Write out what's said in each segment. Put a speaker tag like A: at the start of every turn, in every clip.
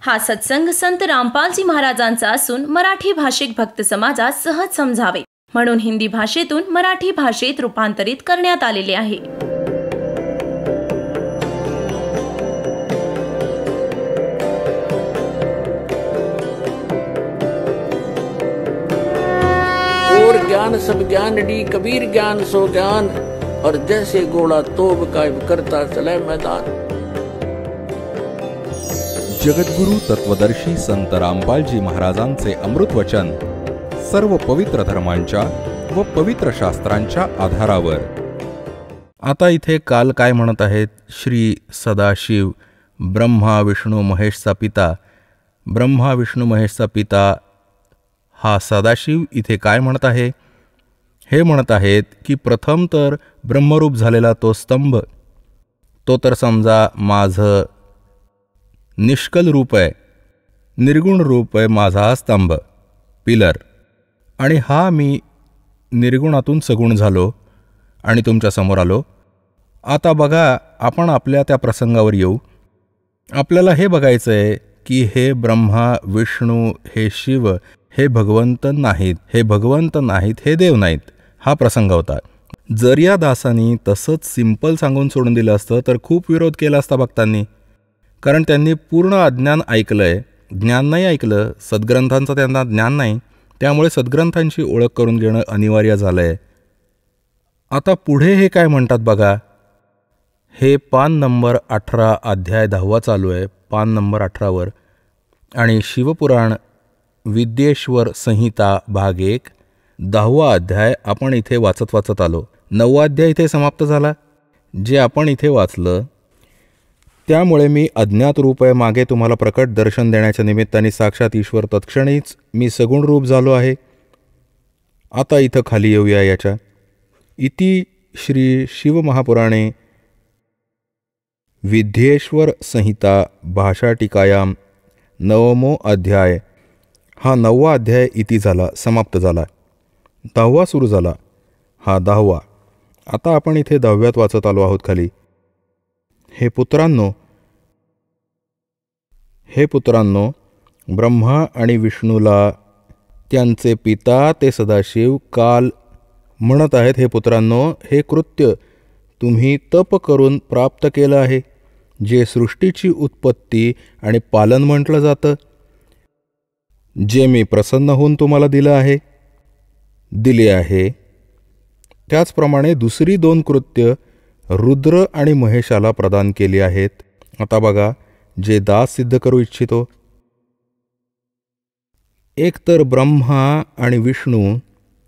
A: हा सत्संग संत रामपालजी महाराजांचा असून मराठी भाषिक भक्त समाजास सहज समजावे म्हणून हिंदी भाषेतून मराठी भाषेत रूपांतरित करण्यात आलेले आहे.
B: और ज्ञान सब ज्ञान डी कबीर ज्ञान सो ज्ञान और जैसे घोड़ा तोब कायम करता चले मैदान.
C: जगद्गुरु तत्वदर्शी संत रामपालजी महाराजांचे अमृत वचन सर्व पवित्र धर्मांच्या व पवित्र शास्त्रांच्या आधारावर. आता इथे काल काय म्हणत आहेत? श्री सदाशिव ब्रह्मा विष्णू महेशचा पिता. ब्रह्मा विष्णू महेशचा पिता हा सदाशिव इथे काय म्हणत आहे? हे म्हणत आहेत की प्रथम तर ब्रह्मरूप झालेला तो स्तंभ, तो तर समजा माझं निष्कल रूप आहे, निर्गुण रूप आहे माझा हा स्तंभ, पिलर. आणि हा मी निर्गुणातून सगुण झालो आणि तुमच्या समोर आलो. आता बघा, आपण आपल्या त्या प्रसंगावर येऊ. आपल्याला हे बघायचं आहे की हे ब्रह्मा विष्णू हे शिव हे भगवंत नाहीत, हे भगवंत नाहीत, हे देव नाहीत. हा प्रसंग होता. जर या दासांनी तसंच सिंपल सांगून सोडून दिलं असतं तर खूप विरोध केला असता भक्तांनी. कारण त्यांनी पूर्ण अज्ञान ऐकलंय, ज्ञान नाही ऐकलं. सद्ग्रंथांचं त्यांना ज्ञान नाही, त्यामुळे सद्ग्रंथांची ओळख करून घेणं अनिवार्य झालंय. आता पुढे हे काय म्हणतात बघा. हे पान नंबर 18 अध्याय 10 चालू आहे, पान नंबर 18 आणि शिवपुराण विद्येश्वर संहिता भाग 1 10 अध्याय आपण इथे वाचत आलो. 9 अध्याय इथे समाप्त झाला जे आपण इथे वाचलं. त्यामुळे मी अज्ञात रूप आहे मागे तुम्हाला प्रकट दर्शन देण्याच्या निमित्ताने साक्षात ईश्वर तत्क्षणीच मी सगुण रूप झालो आहे. आता इथं खाली येऊया याच्या. इति श्री शिवमहापुराणे विद्येश्वर संहिता भाषा टीकायाम 9मो अध्याय. हा 9वा अध्याय इति झाला, समाप्त झाला. 10वा सुरू झाला, हा 10वा. आता आपण इथे 10व्यात वाचत आलो आहोत खाली. हे पुत्रांनो, ब्रह्मा आणि विष्णूला त्यांचे पिता ते सदाशिव काल म्हणत आहेत, हे पुत्रांनो, हे कृत्य तुम्ही तप करून प्राप्त केलं आहे, जे सृष्टीची उत्पत्ती आणि पालन म्हटलं जातं, जे मी प्रसन्न होऊन तुम्हाला दिले आहे. त्याचप्रमाणे दुसरी 2 कृत्य रुद्र आणि महेशाला प्रदान केली आहेत. आता बघा, जे दास सिद्ध करू इच्छितो. एक तर ब्रह्मा आणि विष्णू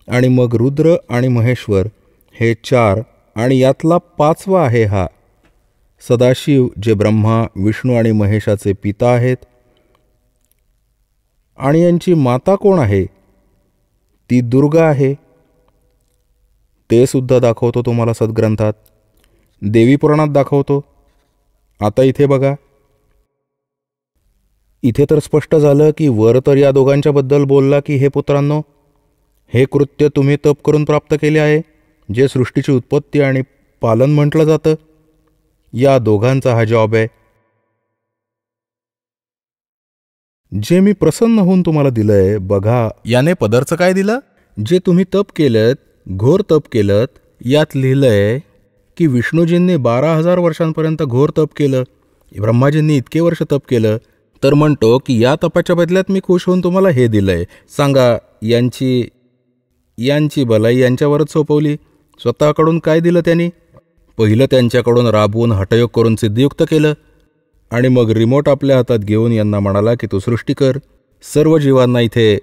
C: आणि मग रुद्र आणि महेश्वर हे 4 आणि यातला 5वा आहे हा सदाशिव, जे ब्रह्मा विष्णू आणि महेशाचे पिता आहेत. आणि यांची माता कोण आहे? ती दुर्गा आहे. ते सुद्धा दाखवतो तुम्हाला सद्ग्रंथात, देवी पुराणात दाखवतो. आता इथे बघा, इथे तर स्पष्ट झालं की वर तर या दोघांच्या बद्दल बोलला की हे पुत्रांनो, हे कृत्य तुम्ही तप करून प्राप्त केले आहे, जे सृष्टीची उत्पत्ती आणि पालन म्हटलं जातं. या दोघांचा हा जॉब आहे, जे मी प्रसन्न होऊन तुम्हाला दिलंय. बघा, याने पदरचं काय दिलं? जे तुम्ही तप केलं, घोर तप केलं. यात लिहिलंय की विष्णूजींनी 12,000 वर्षांपर्यंत घोर तप केलं, ब्रह्माजींनी इतके वर्ष तप केलं. तर म्हणतो की या तपाच्या बदल्यात मी खुश होऊन तुम्हाला हे दिलंय. सांगा, यांची भलाई यांच्यावरच सोपवली. स्वतःकडून काय दिलं त्यांनी? पहिलं त्यांच्याकडून राबवून हठयोग करून सिद्धियुक्त केलं आणि मग रिमोट आपल्या हातात घेऊन यांना म्हणाला की तू सृष्टी कर. सर्व जीवांना इथे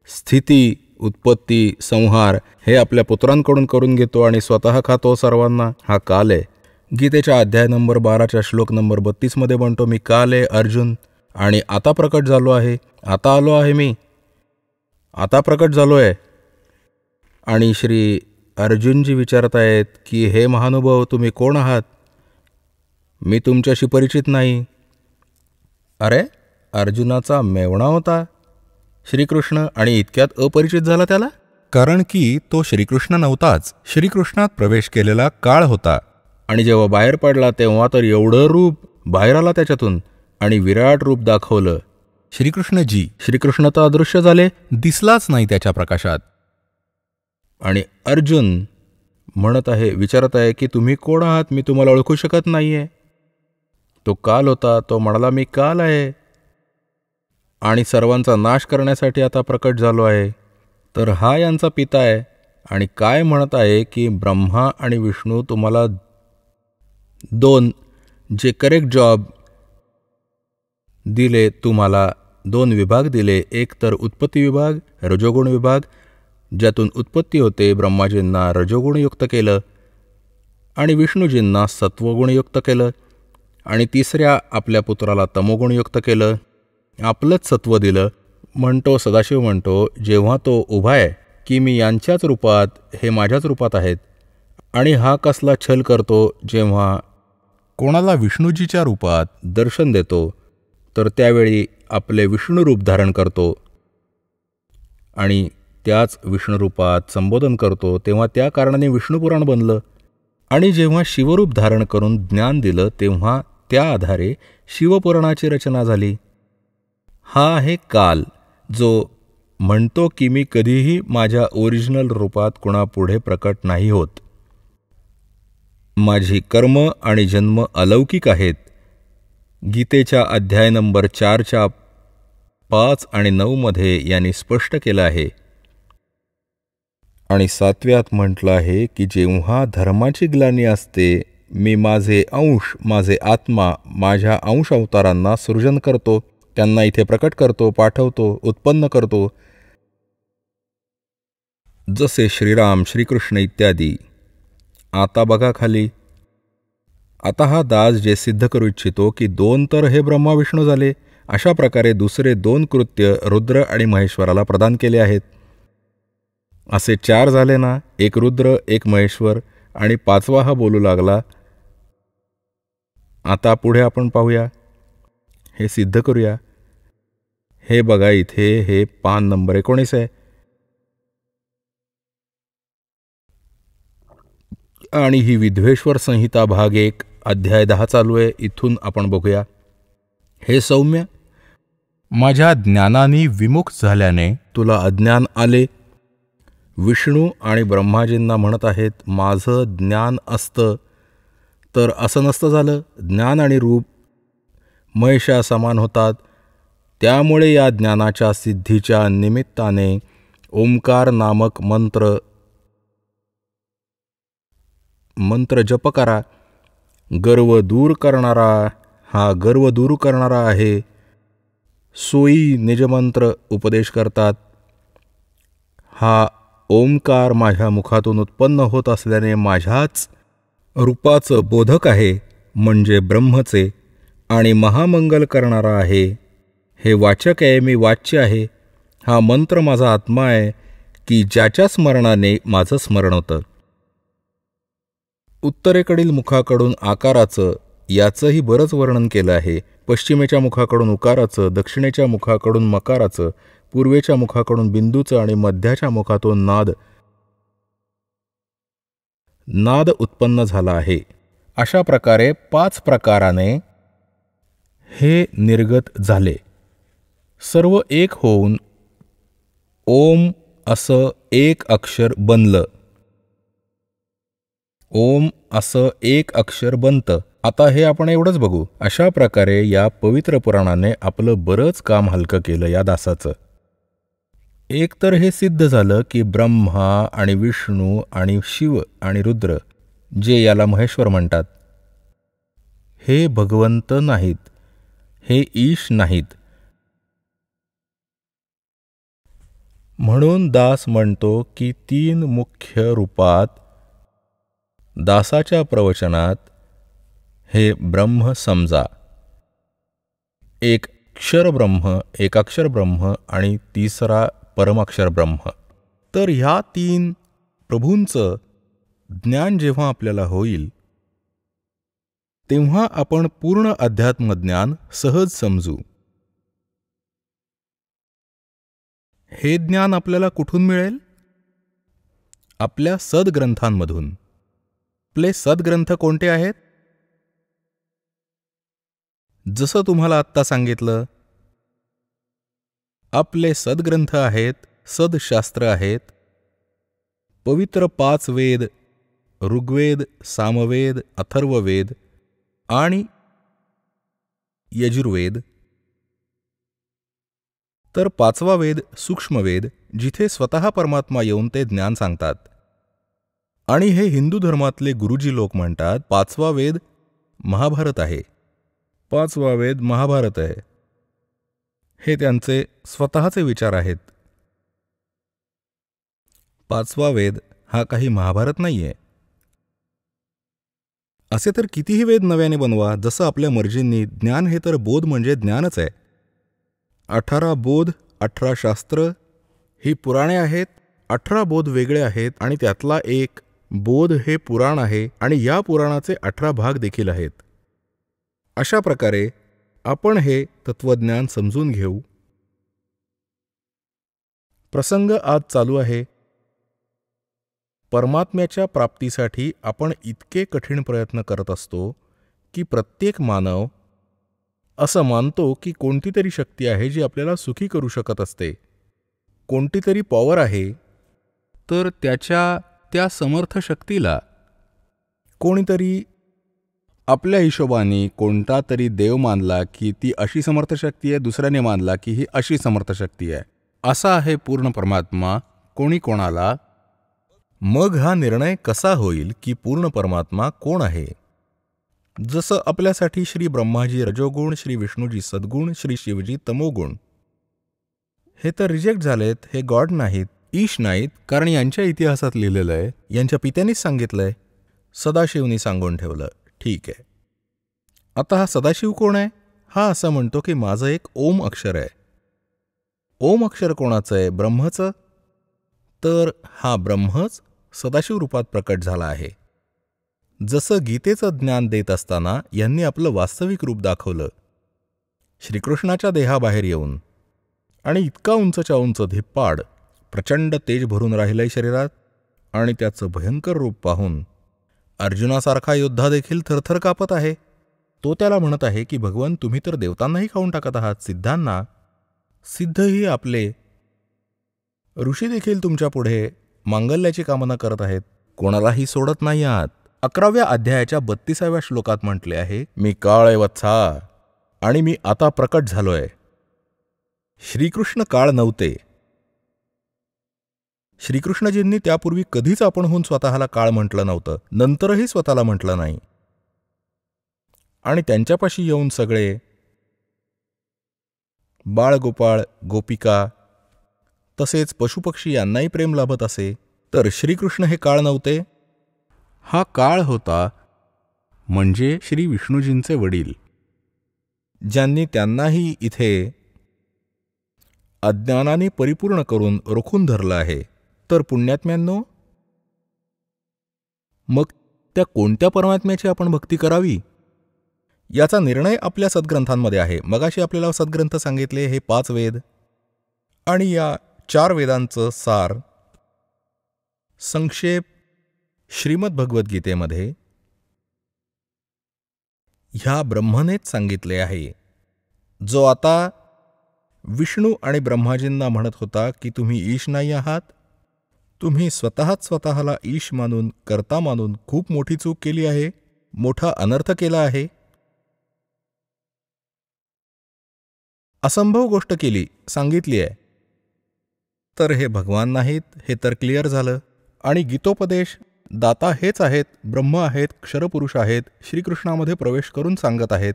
C: स्थिती, उत्पत्ती, संहार हे आपल्या पुत्रांकडून करून घेतो आणि स्वतः खातो सर्वांना. हा काल आहे. गीतेच्या अध्याय नंबर 12च्या श्लोक नंबर 32 म्हणतो, मी काल आहे अर्जुन आणि आता प्रकट झालो आहे. आता आलो आहे मी, आता प्रकट झालो आहे. आणि श्री अर्जुनजी विचारत आहेत की हे महानुभाव, तुम्ही कोण आहात? मी तुमच्याशी परिचित नाही. अरे, अर्जुनाचा मेवणा होता श्रीकृष्ण आणि इतक्यात अपरिचित झाला त्याला? कारण की तो श्रीकृष्ण नव्हताच. श्रीकृष्णात प्रवेश केलेला काळ होता आणि जेव्हा बाहेर पडला तेव्हा तर एवढं रूप बाहेर आला त्याच्यातून आणि विराट रूप दाखवलं. श्रीकृष्ण तर अदृश्य झाले, दिसलाच नाही त्याच्या प्रकाशात. आणि अर्जुन विचारत आहे की तुम्ही कोण आहात, मी तुम्हाला ओळखू शकत नाहीये. तो काल होता, तो म्हणाला मी काल आहे आणि सर्वांचा नाश करण्यासाठी आता प्रकट झालो आहे. तर हा यांचा पिता आहे आणि काय म्हणत आहे की ब्रह्मा आणि विष्णू तुम्हाला दोन जे करेक्ट जॉब दिले, तुम्हाला दोन विभाग दिले. एक तर उत्पत्ती विभाग, रजोगुण विभाग, ज्यातून उत्पत्ती होते. ब्रह्माजींना रजोगुणयुक्त केलं आणि विष्णूजींना सत्वगुणयुक्त केलं आणि तिसऱ्या आपल्या पुत्राला तमोगुणयुक्त केलं. आपलंच सत्व दिलं. सदाशिव म्हणतो जेव्हा तो उभा आहे की मी यांच्याच रूपात, हे माझ्याच रूपात आहेत, आणि हा कसला छल करतो जेव्हा कोणाला विष्णूजीच्या रूपात दर्शन देतो तर त्यावेळी आपले विष्णुरूप धारण करतो आणि त्याच विष्णुरूपात संबोधन करतो. तेव्हा त्या कारणाने विष्णुपुराण बनलं. आणि जेव्हा शिवरूप धारण करून ज्ञान दिलं तेव्हा त्या आधारे शिवपुराणाची रचना झाली. हा आहे काल, जो म्हणतो की मी कधीही माझ्या ओरिजिनल रूपात कुणापुढे प्रकट नाही होत. माझी कर्म आणि जन्म अलौकिक आहेत. गीतेच्या अध्याय नंबर 4च्या 5 आणि 9 मध्ये यांनी स्पष्ट केलं आहे. आणि 7व्यात म्हटलं आहे की जेव्हा धर्माची ग्लानी असते, मी माझे अंश, माझे आत्मा, माझ्या अंश अवतारांना सृजन करतो, त्यांना इथे प्रकट करतो, पाठवतो, उत्पन्न करतो. जसे श्रीराम, श्रीकृष्ण इत्यादी. आता बघा खाली. आता हा दास जे सिद्ध करू इच्छितो की दोन तर हे ब्रह्मा विष्णू झाले, अशा प्रकारे दुसरे दोन कृत्य रुद्र आणि महेश्वराला प्रदान केले आहेत. असे 4 झाले ना, एक रुद्र, एक महेश्वर, आणि 5वा हा बोलू लागला. आता पुढे आपण पाहूया, हे सिद्ध करूया. हे बघा इथे हे पान नंबर 19 आहे. आणि ही विद्वेश्वर संहिता भाग 1 अध्याय 10 चालू आहे. इथून आपण बघूया. हे सौम्य, माझ्या ज्ञानाने विमुख झाल्याने तुला अज्ञान आले. विष्णू आणि ब्रह्माजींना म्हणत आहेत माझं ज्ञान असतं तर असं नसतं झालं. ज्ञान आणि रूप महेशा समान होतात. त्यामुळे या ज्ञानाच्या सिद्धीच्या निमित्ताने ओंकार नामक मंत्र जप करा. गर्व दूर करणारा, हा गर्व दूर करणारा आहे. सोयी निजमंत्र उपदेश करतात. हा ओंकार माझ्या मुखातून उत्पन्न होत असल्याने माझ्याच रूपाचं बोधक आहे, म्हणजे ब्रह्मचे, आणि महामंगल करणारा आहे. हे वाचक आहे, मी वाच्य आहे. हा मंत्र माझा आत्मा आहे की ज्याच्या स्मरणाने माझं स्मरण होतं. उत्तरेकडील मुखाकडून आकाराचं, याचंही बरंच वर्णन केलं आहे. पश्चिमेच्या मुखाकडून उकाराचं, दक्षिणेच्या मुखाकडून मकाराचं, पूर्वेच्या मुखाकडून बिंदूचं आणि मध्याच्या मुखातून नाद उत्पन्न झाला आहे. अशा प्रकारे 5 प्रकाराने हे निर्गत झाले. सर्व एक होऊन ओम असं एक अक्षर बनलं. ओम असं एक अक्षर बनतं. आता हे आपण एवढंच बघू. अशा प्रकारे या पवित्र पुराणाने आपलं बरंच काम हलकं केलं या दासाचं. एक तर हे सिद्ध झालं की ब्रह्मा आणि विष्णू आणि शिव आणि रुद्र, जे याला महेश्वर म्हणतात, हे भगवंत नाहीत, हे ईश नाहीत. म्हणून दास म्हणतो की 3 मुख्य रूपात दासाच्या प्रवचनात हे ब्रह्म समजा. एक क्षर ब्रह्म, एक अक्षर ब्रह्म आणि तिसरा परमाक्षर ब्रह्म. तर ह्या 3 प्रभूंचं ज्ञान जेव्हा आपल्याला होईल तेव्हा आपण पूर्ण अध्यात्मज्ञान सहज समजू. हे ज्ञान आपल्याला कुठून मिळेल? आपल्या सद्ग्रंथांमधून. आपले सद्ग्रंथ कोणते आहेत? जसं तुम्हाला आत्ता सांगितलं, आपले सद्ग्रंथ आहेत, सदशास्त्र आहेत, पवित्र 5 वेद, ऋग्वेद, सामवेद, अथर्ववेद आणि यजुर्वेद. तर 5वा वेद सूक्ष्मवेद, जिथे स्वतः परमात्मा येऊन ते ज्ञान सांगतात. आणि हे हिंदू धर्मातले गुरुजी लोक म्हणतात 5वा वेद महाभारत आहे. 5वा वेद महाभारत आहे. हे त्यांचे स्वतःचे विचार आहेत. 5वा वेद हा काही महाभारत नाहीये. असे तर कितीही वेद नव्याने बनवा, जसं आपल्या मर्जींनी. ज्ञान हे तर बोध म्हणजे ज्ञानच आहे. 18 बोध, 18 शास्त्र ही पुराणे आहेत. 18 बोध वेगळे आहेत आणि त्यातला एक बोध हे पुराण आहे आणि या पुराणाचे 18 भाग देखील आहेत. अशा प्रकारे आपण हे तत्वज्ञान समजून घेऊ. प्रसंग आज चालू आहे. परमात्म्याच्या प्राप्तीसाठी आपण इतके कठीण प्रयत्न करत असतो की प्रत्येक मानव असं मानतो की कोणती तरी शक्ती आहे जी आपल्याला सुखी करू शकत असते. कोणती तरी पॉवर आहे, तर त्या समर्थ शक्तीला कोणीतरी आपल्या हिशोबाने कोणता तरी देव मानला की ती अशी समर्थ शक्ती आहे, दुसऱ्याने मानला की ही अशी समर्थ शक्ती आहे. असा आहे पूर्ण परमात्मा कोणी कोणाला. मग हा निर्णय कसा होईल की पूर्ण परमात्मा कोण आहे? जसं आपल्यासाठी श्री ब्रह्माजी रजोगुण, श्री विष्णूजी सद्गुण, श्री शिवजी तमोगुण. हे तर रिजेक्ट झालेत. हे गॉड नाहीत, ईश नाहीत, कारण यांच्या इतिहासात लिहिलेलं आहे, यांच्या पित्यांनीच सांगितलंय, सदाशिवनी सांगून ठेवलं. ठीक आहे. आता हा सदाशिव कोण आहे? हा असं म्हणतो की माझं एक ओम अक्षर आहे. ओम अक्षर कोणाचं आहे? ब्रह्मचं. तर हा ब्रह्मच सदाशिव रूपात प्रकट झाला आहे. जसं गीतेचं ज्ञान देत असताना यांनी आपलं वास्तविक रूप दाखवलं, श्रीकृष्णाच्या देहाबाहेर येऊन. आणि इतका उंचच्या उंच धिप्पाड, प्रचंड तेज भरून राहिलंय शरीरात. आणि त्याचं भयंकर रूप पाहून अर्जुनासारखा योद्धा देखील थरथर कापत आहे. तो त्याला म्हणत आहे की भगवान, तुम्ही तर देवतांनाही खाऊन टाकत आहात, सिद्धांना. सिद्धही आपले ऋषी देखील तुमच्या पुढे मांगल्याची कामना करत आहेत, कोणालाही सोडत नाही आहात. 11व्या अध्यायाच्या 32व्या श्लोकात म्हटले आहे, मी काळ आहे वत्सा आणि मी आता प्रकट झालोय. श्रीकृष्ण काळ नव्हते. श्रीकृष्णजींनी त्यापूर्वी कधीच आपणहून स्वतःला काळ म्हटलं नव्हतं, नंतरही स्वतःला म्हटलं नाही. आणि त्यांच्यापाशी येऊन सगळे बाळगोपाळ, गोपिका तसेच पशुपक्षी यांनाही प्रेम लाभत असे. तर श्रीकृष्ण हे काळ नव्हते. हा काळ होता म्हणजे श्री विष्णूजींचे वडील, ज्यांनी त्यांनाही इथे अज्ञानाने परिपूर्ण करून रोखून धरलं आहे. तर पुण्यात्म्यांनो, मग त्या कोणत्या परमात्म्याची आपण भक्ती करावी याचा निर्णय आपल्या सद्ग्रंथांमध्ये आहे. मगाशी आपल्याला सद्ग्रंथ सांगितले, हे 5 वेद आणि या 4 वेदांचं सार संक्षेप श्रीमद भगवद्गीतेमध्ये ह्या ब्रह्मनेच सांगितले आहे, जो आता विष्णू आणि ब्रह्माजींना म्हणत होता की तुम्ही ईश नाही आहात, तुम्ही स्वतःच स्वतःला ईश मानून, कर्ता मानून खूप मोठी चूक केली आहे, मोठा अनर्थ केला आहे, असंभव गोष्ट केली, सांगितली आहे. तर हे भगवान नाहीत, हे तर क्लिअर झालं. आणि गीतोपदेश दाता हेच आहेत, ब्रह्म आहेत, क्षरपुरुष आहेत, श्रीकृष्णामध्ये प्रवेश करून सांगत आहेत.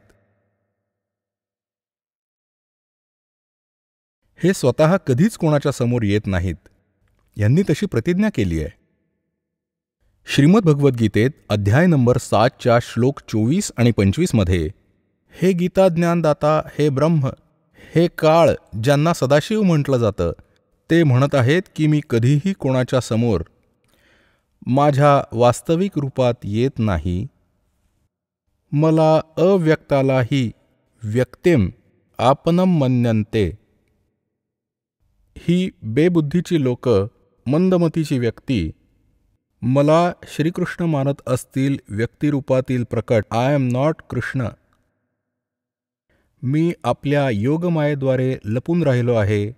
C: हे स्वतः कधीच कोणाच्या समोर येत नाहीत. यांनी तशी प्रतिज्ञा केली आहे. श्रीमद भगवद्गीतेत अध्याय नंबर 7च्या श्लोक 24 आणि 25 मध्ये हे गीता ज्ञानदाता, हे ब्रह्म, हे काळ, ज्यांना सदाशिव म्हटलं जातं, ते म्हणत आहेत की मी कधीही कोणाच्या समोर माझ्या वास्तविक रूपात येत नाही. मला अव्यक्तालाही व्यक्तिम आपनम मन्यन्ते. ही बेबुद्धीची लोक, मंदमतीची व्यक्ती मला श्रीकृष्ण मानत असतील व्यक्तिरूपातील प्रकट. I am not Krishna. मी आपल्या योगमायेद्वारे लपून राहिलो आहे.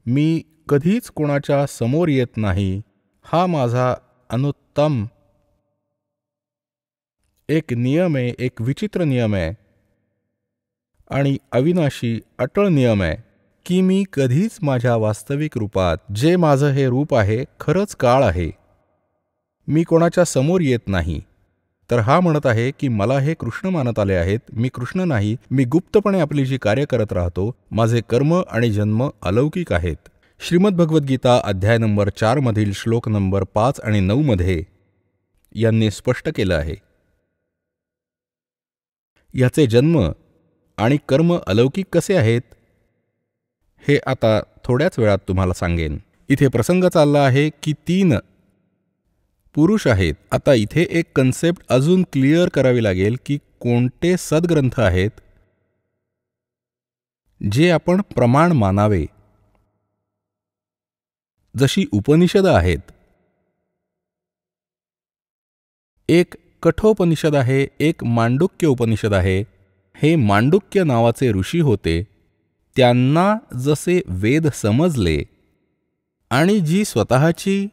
C: मी कधीच कोणाच्या समोर येत नाही. हा माझा अनुत्तम एक नियम आहे, एक विचित्र नियम आहे आणि अविनाशी अटळ नियम आहे की मी कधीच माझ्या वास्तविक रूपात, जे माझं हे रूप आहे, खरंच काळ आहे, मी कोणाच्या समोर येत नाही. तर हा म्हणत आहे की मला हे कृष्ण मानत आले आहेत. मी कृष्ण नाही. मी गुप्तपणे आपली जी कार्य करत राहतो. माझे कर्म आणि जन्म अलौकिक आहेत. श्रीमद भगवद्गीता अध्याय नंबर 4 मधील श्लोक नंबर 5 आणि 9 मध्ये यांनी स्पष्ट केलं आहे. याचे जन्म आणि कर्म अलौकिक कसे आहेत हे आता थोड्याच वेळात तुम्हाला सांगेन. इथे प्रसंग चालला आहे की 3 पुरुष आहेत. आता इथे एक कन्सेप्ट अजून क्लिअर करावी लागेल की कोणते सद्ग्रंथ आहेत जे आपण प्रमाण मानावे. जशी उपनिषद आहेत. एक कठोपनिषद आहे, एक मांडुक्य उपनिषद आहे. हे मांडुक्य नावाचे ऋषी होते. त्यांना जसे वेद समजले आणि जी स्वतःची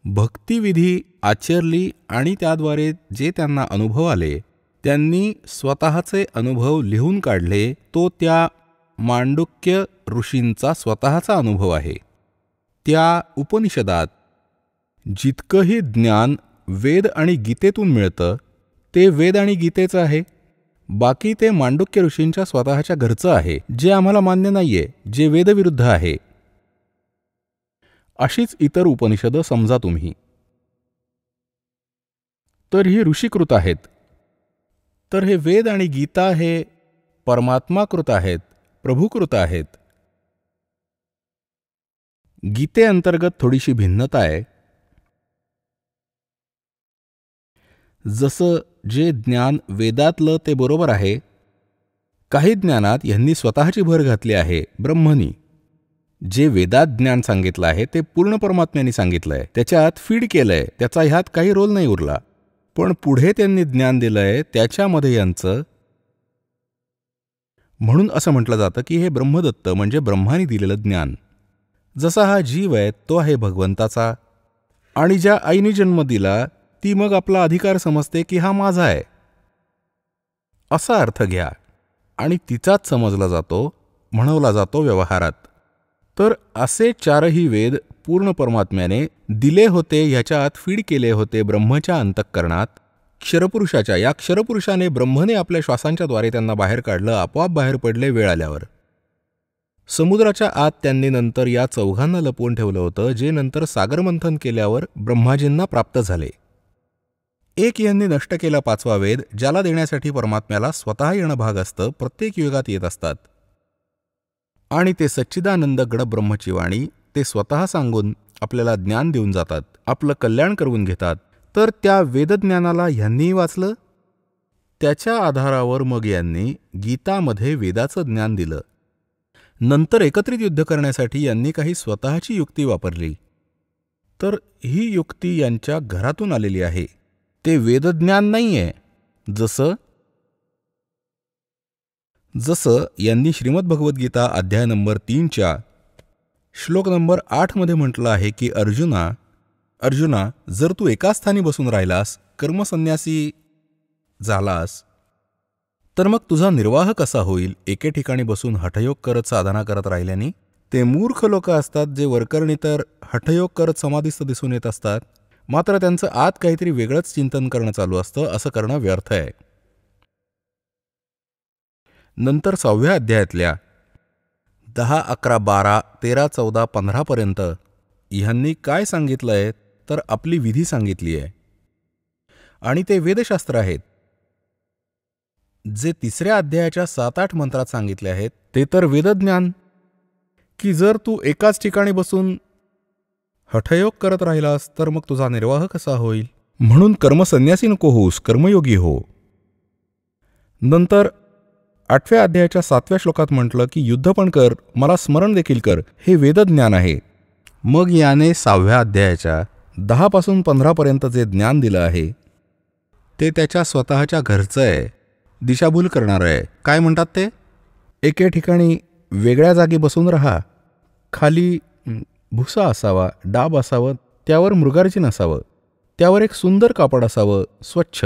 C: भक्तिविधी आचरली आणि त्याद्वारे जे त्यांना अनुभव आले, त्यांनी स्वतःचे अनुभव लिहून काढले. तो त्या मांडुक्य ऋषींचा स्वतःचा अनुभव आहे. त्या उपनिषदात जितकंही ज्ञान वेद आणि गीतेतून मिळतं ते वेद आणि गीतेचं आहे. बाकी ते मांडुक्य ऋषींच्या स्वतःच्या घरचं आहे, जे आम्हाला मान्य नाहीये, जे वेदविरुद्ध आहे. अशीच इतर उपनिषदं समजा तुम्ही. तर ही ऋषीकृत आहेत. तर हे वेद आणि गीता हे परमात्माकृत आहेत, प्रभुकृत आहेत. गीतेअंतर्गत थोडीशी भिन्नता आहे. जसं जे ज्ञान वेदातलं ते बरोबर आहे, काही ज्ञानात यांनी स्वतःची भर घातली आहे ब्रह्मनी. जे वेदात ज्ञान सांगितलं आहे ते पूर्ण परमात्म्याने सांगितलंय, त्याच्यात फीड केलंय, त्याचा ह्यात काही रोल नाही उरला. पण पुढे त्यांनी ज्ञान दिलंय त्याच्यामध्ये यांचं. म्हणून असं म्हटलं जातं की हे ब्रह्मदत्त म्हणजे ब्रह्माने दिलेलं ज्ञान. जसा हा जीव आहे तो आहे भगवंताचा, आणि ज्या आईने जन्म दिला ती मग आपला अधिकार समजते की हा माझा आहे, असा अर्थ घ्या. आणि तिचाच समजला जातो, म्हणवला जातो व्यवहारात. तर असे 4ही वेद पूर्ण परमात्म्याने दिले होते, ह्याच्यात फीड केले होते ब्रह्मच्या अंतःकरणात. क्षरपुरुषाच्या, या क्षरपुरुषाने ब्रह्मने आपल्या श्वासांच्या द्वारे त्यांना बाहेर काढलं. आपोआप बाहेर पडले वेळ आल्यावर. समुद्राच्या आत त्यांनी नंतर या चौघांना लपवून ठेवलं होतं, जे नंतर सागरमंथन केल्यावर ब्रह्माजींना प्राप्त झाले. एक यांनी नष्ट केला 5वा वेद, ज्याला देण्यासाठी परमात्म्याला स्वतः येणं भाग असतं, प्रत्येक युगात येत असतात. आणि ते सच्चिदानंद गड ब्रह्मची वाणी ते स्वतः सांगून आपल्याला ज्ञान देऊन जातात, आपलं कल्याण करून घेतात. तर त्या वेदज्ञानाला ह्यांनीही वाचलं. त्याच्या आधारावर मग यांनी गीतामध्ये वेदाचं ज्ञान दिलं. नंतर एकत्रित युद्ध करण्यासाठी यांनी काही स्वतःची युक्ती वापरली. तर ही युक्ती यांच्या घरातून आलेली आहे, ते वेदज्ञान नाहीये. जसं यांनी श्रीमद भगवद्गीता अध्याय नंबर 3च्या श्लोक नंबर 8 मध्ये म्हटलं आहे की अर्जुना, जर तू एका स्थानी बसून राहिलास, कर्मसन्यासी झालास, तर मग तुझा निर्वाह कसा होईल? एके ठिकाणी बसून हठयोग करत साधना करत राहिल्याने. ते मूर्ख लोक असतात जे वरकरणी तर हठयोग करत समाधीस्थ दिसून येत असतात, मात्र त्यांचं आत काहीतरी वेगळंच चिंतन करणं चालू असतं. असं करणं व्यर्थ आहे. नंतर 6व्या अध्यायातल्या 10, 11, 12, 13, 14, 15 पर्यंत ह्यांनी काय सांगितलंय तर आपली विधी सांगितली आहे. आणि ते वेदशास्त्र आहेत. जे 3ऱ्या अध्यायाच्या 7-8 मंत्रात सांगितले आहेत ते तर वेदज्ञान, की जर तू एकाच ठिकाणी बसून हठयोग करत राहिलास तर मग तुझा निर्वाह कसा होईल? म्हणून कर्मसन्यासी नको होऊस, कर्मयोगी हो. नंतर 8व्या अध्यायाच्या 7व्या श्लोकात म्हटलं की युद्ध पण कर, मला स्मरण देखील कर. हे वेदज्ञान आहे. मग याने 6व्या अध्यायाच्या 10 पासून 15 पर्यंत जे ज्ञान दिलं आहे ते त्याच्या स्वतःच्या घरचं आहे, दिशाभूल करणारं आहे. काय म्हणतात ते? एके ठिकाणी वेगळ्या जागी बसून राहा. खाली भुसा असावा, डाब असावं, त्यावर मृगार्जिन असावं, त्यावर एक सुंदर कापड असावं, स्वच्छ,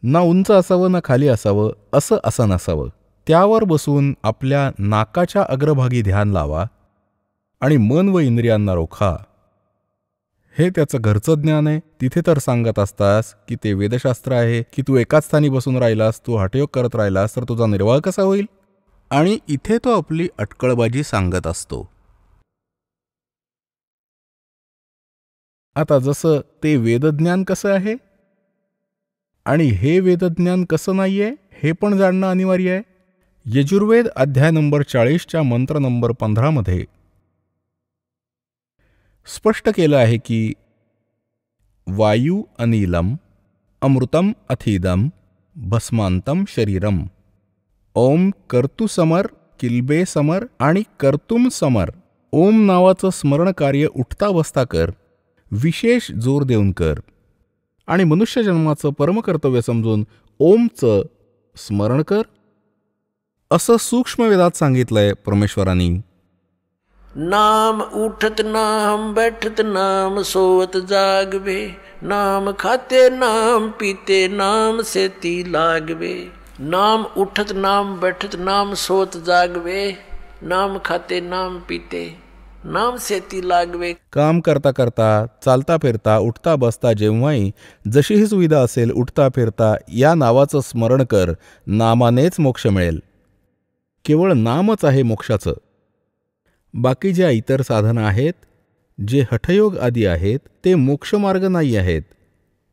C: ना उंच असावं ना खाली असावं, असं आसन असावं. त्यावर बसून आपल्या नाकाच्या अग्रभागी ध्यान लावा आणि मन व इंद्रियांना रोखा. हे त्याचं घरचं ज्ञान आहे. तिथे तर सांगत असतास की ते वेदशास्त्र आहे, की तू एकाच स्थानी बसून राहिलास, तू हठयोग करत राहिलास तर तुझा निर्वाह कसा होईल. आणि इथे तो आपली अटकळबाजी सांगत असतो. आता जसं ते वेदज्ञान कसं आहे आणि हे वेदज्ञान कसं नाहीये हे पण जाणणं अनिवार्य आहे. यजुर्वेद अध्याय नंबर 40च्या मंत्र नंबर 15 मध्ये स्पष्ट केलं आहे की वायू अनिलम अमृतम अथिदम भस्मांतम शरीरम ओम कर्तु समर किल्बे समर आणि कर्तुम समर. ओम नावाचं स्मरण कार्य उठता बसता कर, विशेष जोर देऊन कर आणि मनुष्य जन्माचं परमकर्तव्य समजून ओमचं स्मरण कर, असं सूक्ष्म वेदात सांगितलंय परमेश्वरांनी.
B: नाम उठत नाम बैठत नाम सोवत जागवे, नाम खाते नाम पीते नाम सेती लागवे. नाम उठत नाम बैठत नाम सोवत जागवे, नाम खाते नाम पीते नाम सेती लागवे.
C: काम करता करता, चालता फिरता, उठता बसता, जेव्हाही जशीही सुविधा असेल, उठता फिरता या नावाचं स्मरण कर. नामानेच मोक्ष मिळेल. केवळ नामच आहे मोक्षाचं. बाकी ज्या इतर साधनं आहेत, जे हठयोग आदी आहेत, ते मोक्षमार्ग नाही आहेत.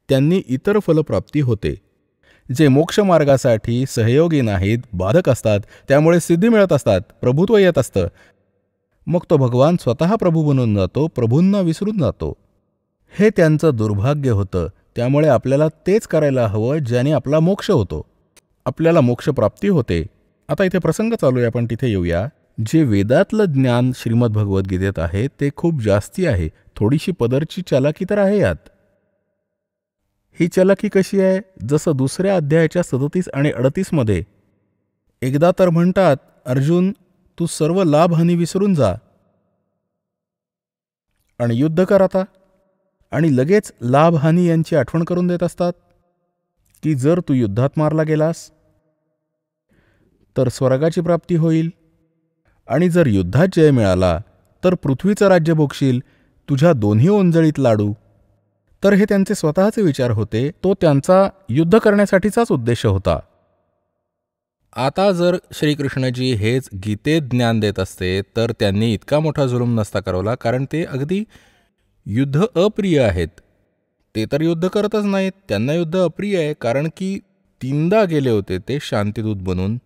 C: त्यांनी इतर फलप्राप्ती होते. जे मोक्षमार्गासाठी सहयोगी नाहीत, बाधक असतात, त्यामुळे सिद्धी मिळत असतात, प्रभुत्व येत असतं. मग तो भगवान स्वतः प्रभू बनून जातो, प्रभूंना विसरून जातो. हे त्यांचं दुर्भाग्य होतं. त्यामुळे आपल्याला तेच करायला हवं ज्याने आपला मोक्ष होतो, आपल्याला मोक्षप्राप्ती होते. आता इथे प्रसंग चालू आहे, आपण तिथे येऊया. जे वेदातलं ज्ञान श्रीमद भगवद्गीतेत आहे ते खूप जास्ती आहे. थोडीशी पदरची चालाकी तर आहे यात. ही चालाकी कशी आहे? जसं दुसऱ्या अध्यायाच्या 37 आणि 38 मध्ये एकदा तर म्हणतात, अर्जुन तू सर्व लाभहानी विसरून जा आणि युद्ध कर आता. आणि लगेच लाभहानी यांची आठवण करून देत असतात की जर तू युद्धात मारला गेलास तर स्वर्गाची प्राप्ती होईल, आणि जर युद्धात जय मिळाला तर पृथ्वीचं राज्य भोगशील, तुझ्या दोन्ही ओंजळीत लाडू. तर हे त्यांचे स्वतःचे विचार होते. तो त्यांचा युद्ध करण्यासाठीचाच उद्देश होता. आता जर श्रीकृष्णजी हेच गीतेत ज्ञान देत असते तर त्यांनी इतका मोठा जुलूम नसता करवला, कारण ते अगदी युद्ध अप्रिय आहेत. ते तर युद्ध करतच नाहीत, त्यांना युद्ध अप्रिय आहे, कारण की 3दा गेले होते ते शांतिदूत बनून.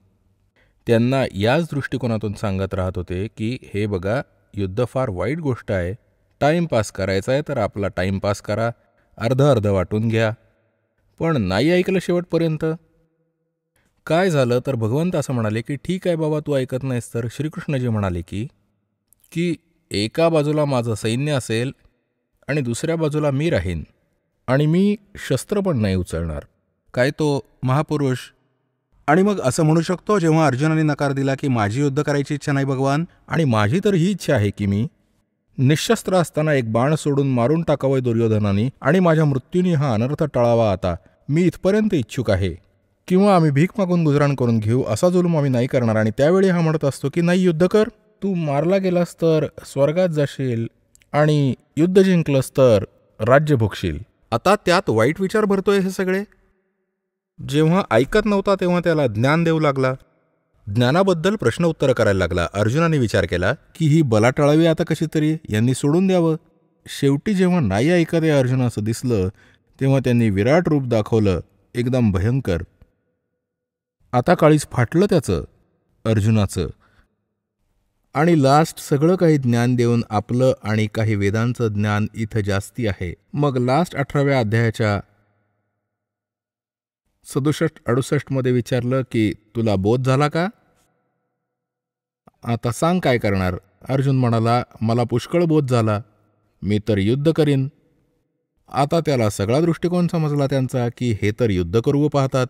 C: त्यांना याच दृष्टिकोनातून सांगत राहत होते की हे बघा, युद्ध फार वाईट गोष्ट आहे. टाईमपास करायचा आहे तर आपला टाईमपास करा, अर्ध वाटून घ्या. पण नाही ऐकलं शेवटपर्यंत. काय झालं तर भगवंत असं म्हणाले की ठीक आहे बाबा, तू ऐकत नाहीस तर. श्रीकृष्णजी म्हणाले की एका बाजूला माझं सैन्य असेल आणि दुसऱ्या बाजूला मी राहीन, आणि मी शस्त्र पण नाही उचलणार. काय तो महापुरुष. आणि मग असं म्हणू शकतो, जेव्हा अर्जुनाने नकार दिला की माझी युद्ध करायची इच्छा नाही भगवान, आणि माझी तर ही इच्छा आहे की मी निशस्त्र असताना एक बाण सोडून मारून टाकावं दुर्योधनाने आणि माझ्या मृत्यूने हा अनर्थ टळावा. आता मी इथपर्यंत इच्छुक आहे, किंवा आम्ही भीक मागून गुजराण करून घेऊ, असा जुलूम आम्ही नाही करणार. आणि त्यावेळी हा म्हणत असतो की नाही, युद्ध कर, तू मारला गेलास तर स्वर्गात जाशील आणि युद्ध जिंकलंस तर राज्य भोगशील. आता त्यात वाईट विचार भरतोय हे सगळे. जेव्हा ऐकत नव्हता तेव्हा त्याला ज्ञान देऊ लागला, ज्ञानाबद्दल प्रश्न उत्तर करायला लागला. अर्जुनाने विचार केला की ही बला टळावी आता कशी तरी, यांनी सोडून द्यावं. शेवटी जेव्हा नाही ऐकत आहे अर्जुनाचं दिसलं, तेव्हा त्यांनी विराट रूप दाखवलं, एकदम भयंकर. आता काळीच फाटलं त्याचं, अर्जुनाचं. आणि लास्ट सगळं काही ज्ञान देऊन आपलं आणि काही वेदांचं ज्ञान इथं जास्ती आहे. मग लास्ट 18व्या अध्यायाच्या 67-68 मध्ये विचारलं की तुला बोध झाला का, आता सांग काय करणार. अर्जुन म्हणाला, मला पुष्कळ बोध झाला, मी तर युद्ध करीन. आता त्याला सगळा दृष्टिकोन समजला त्यांचा की हे तर युद्ध करू पाहतात.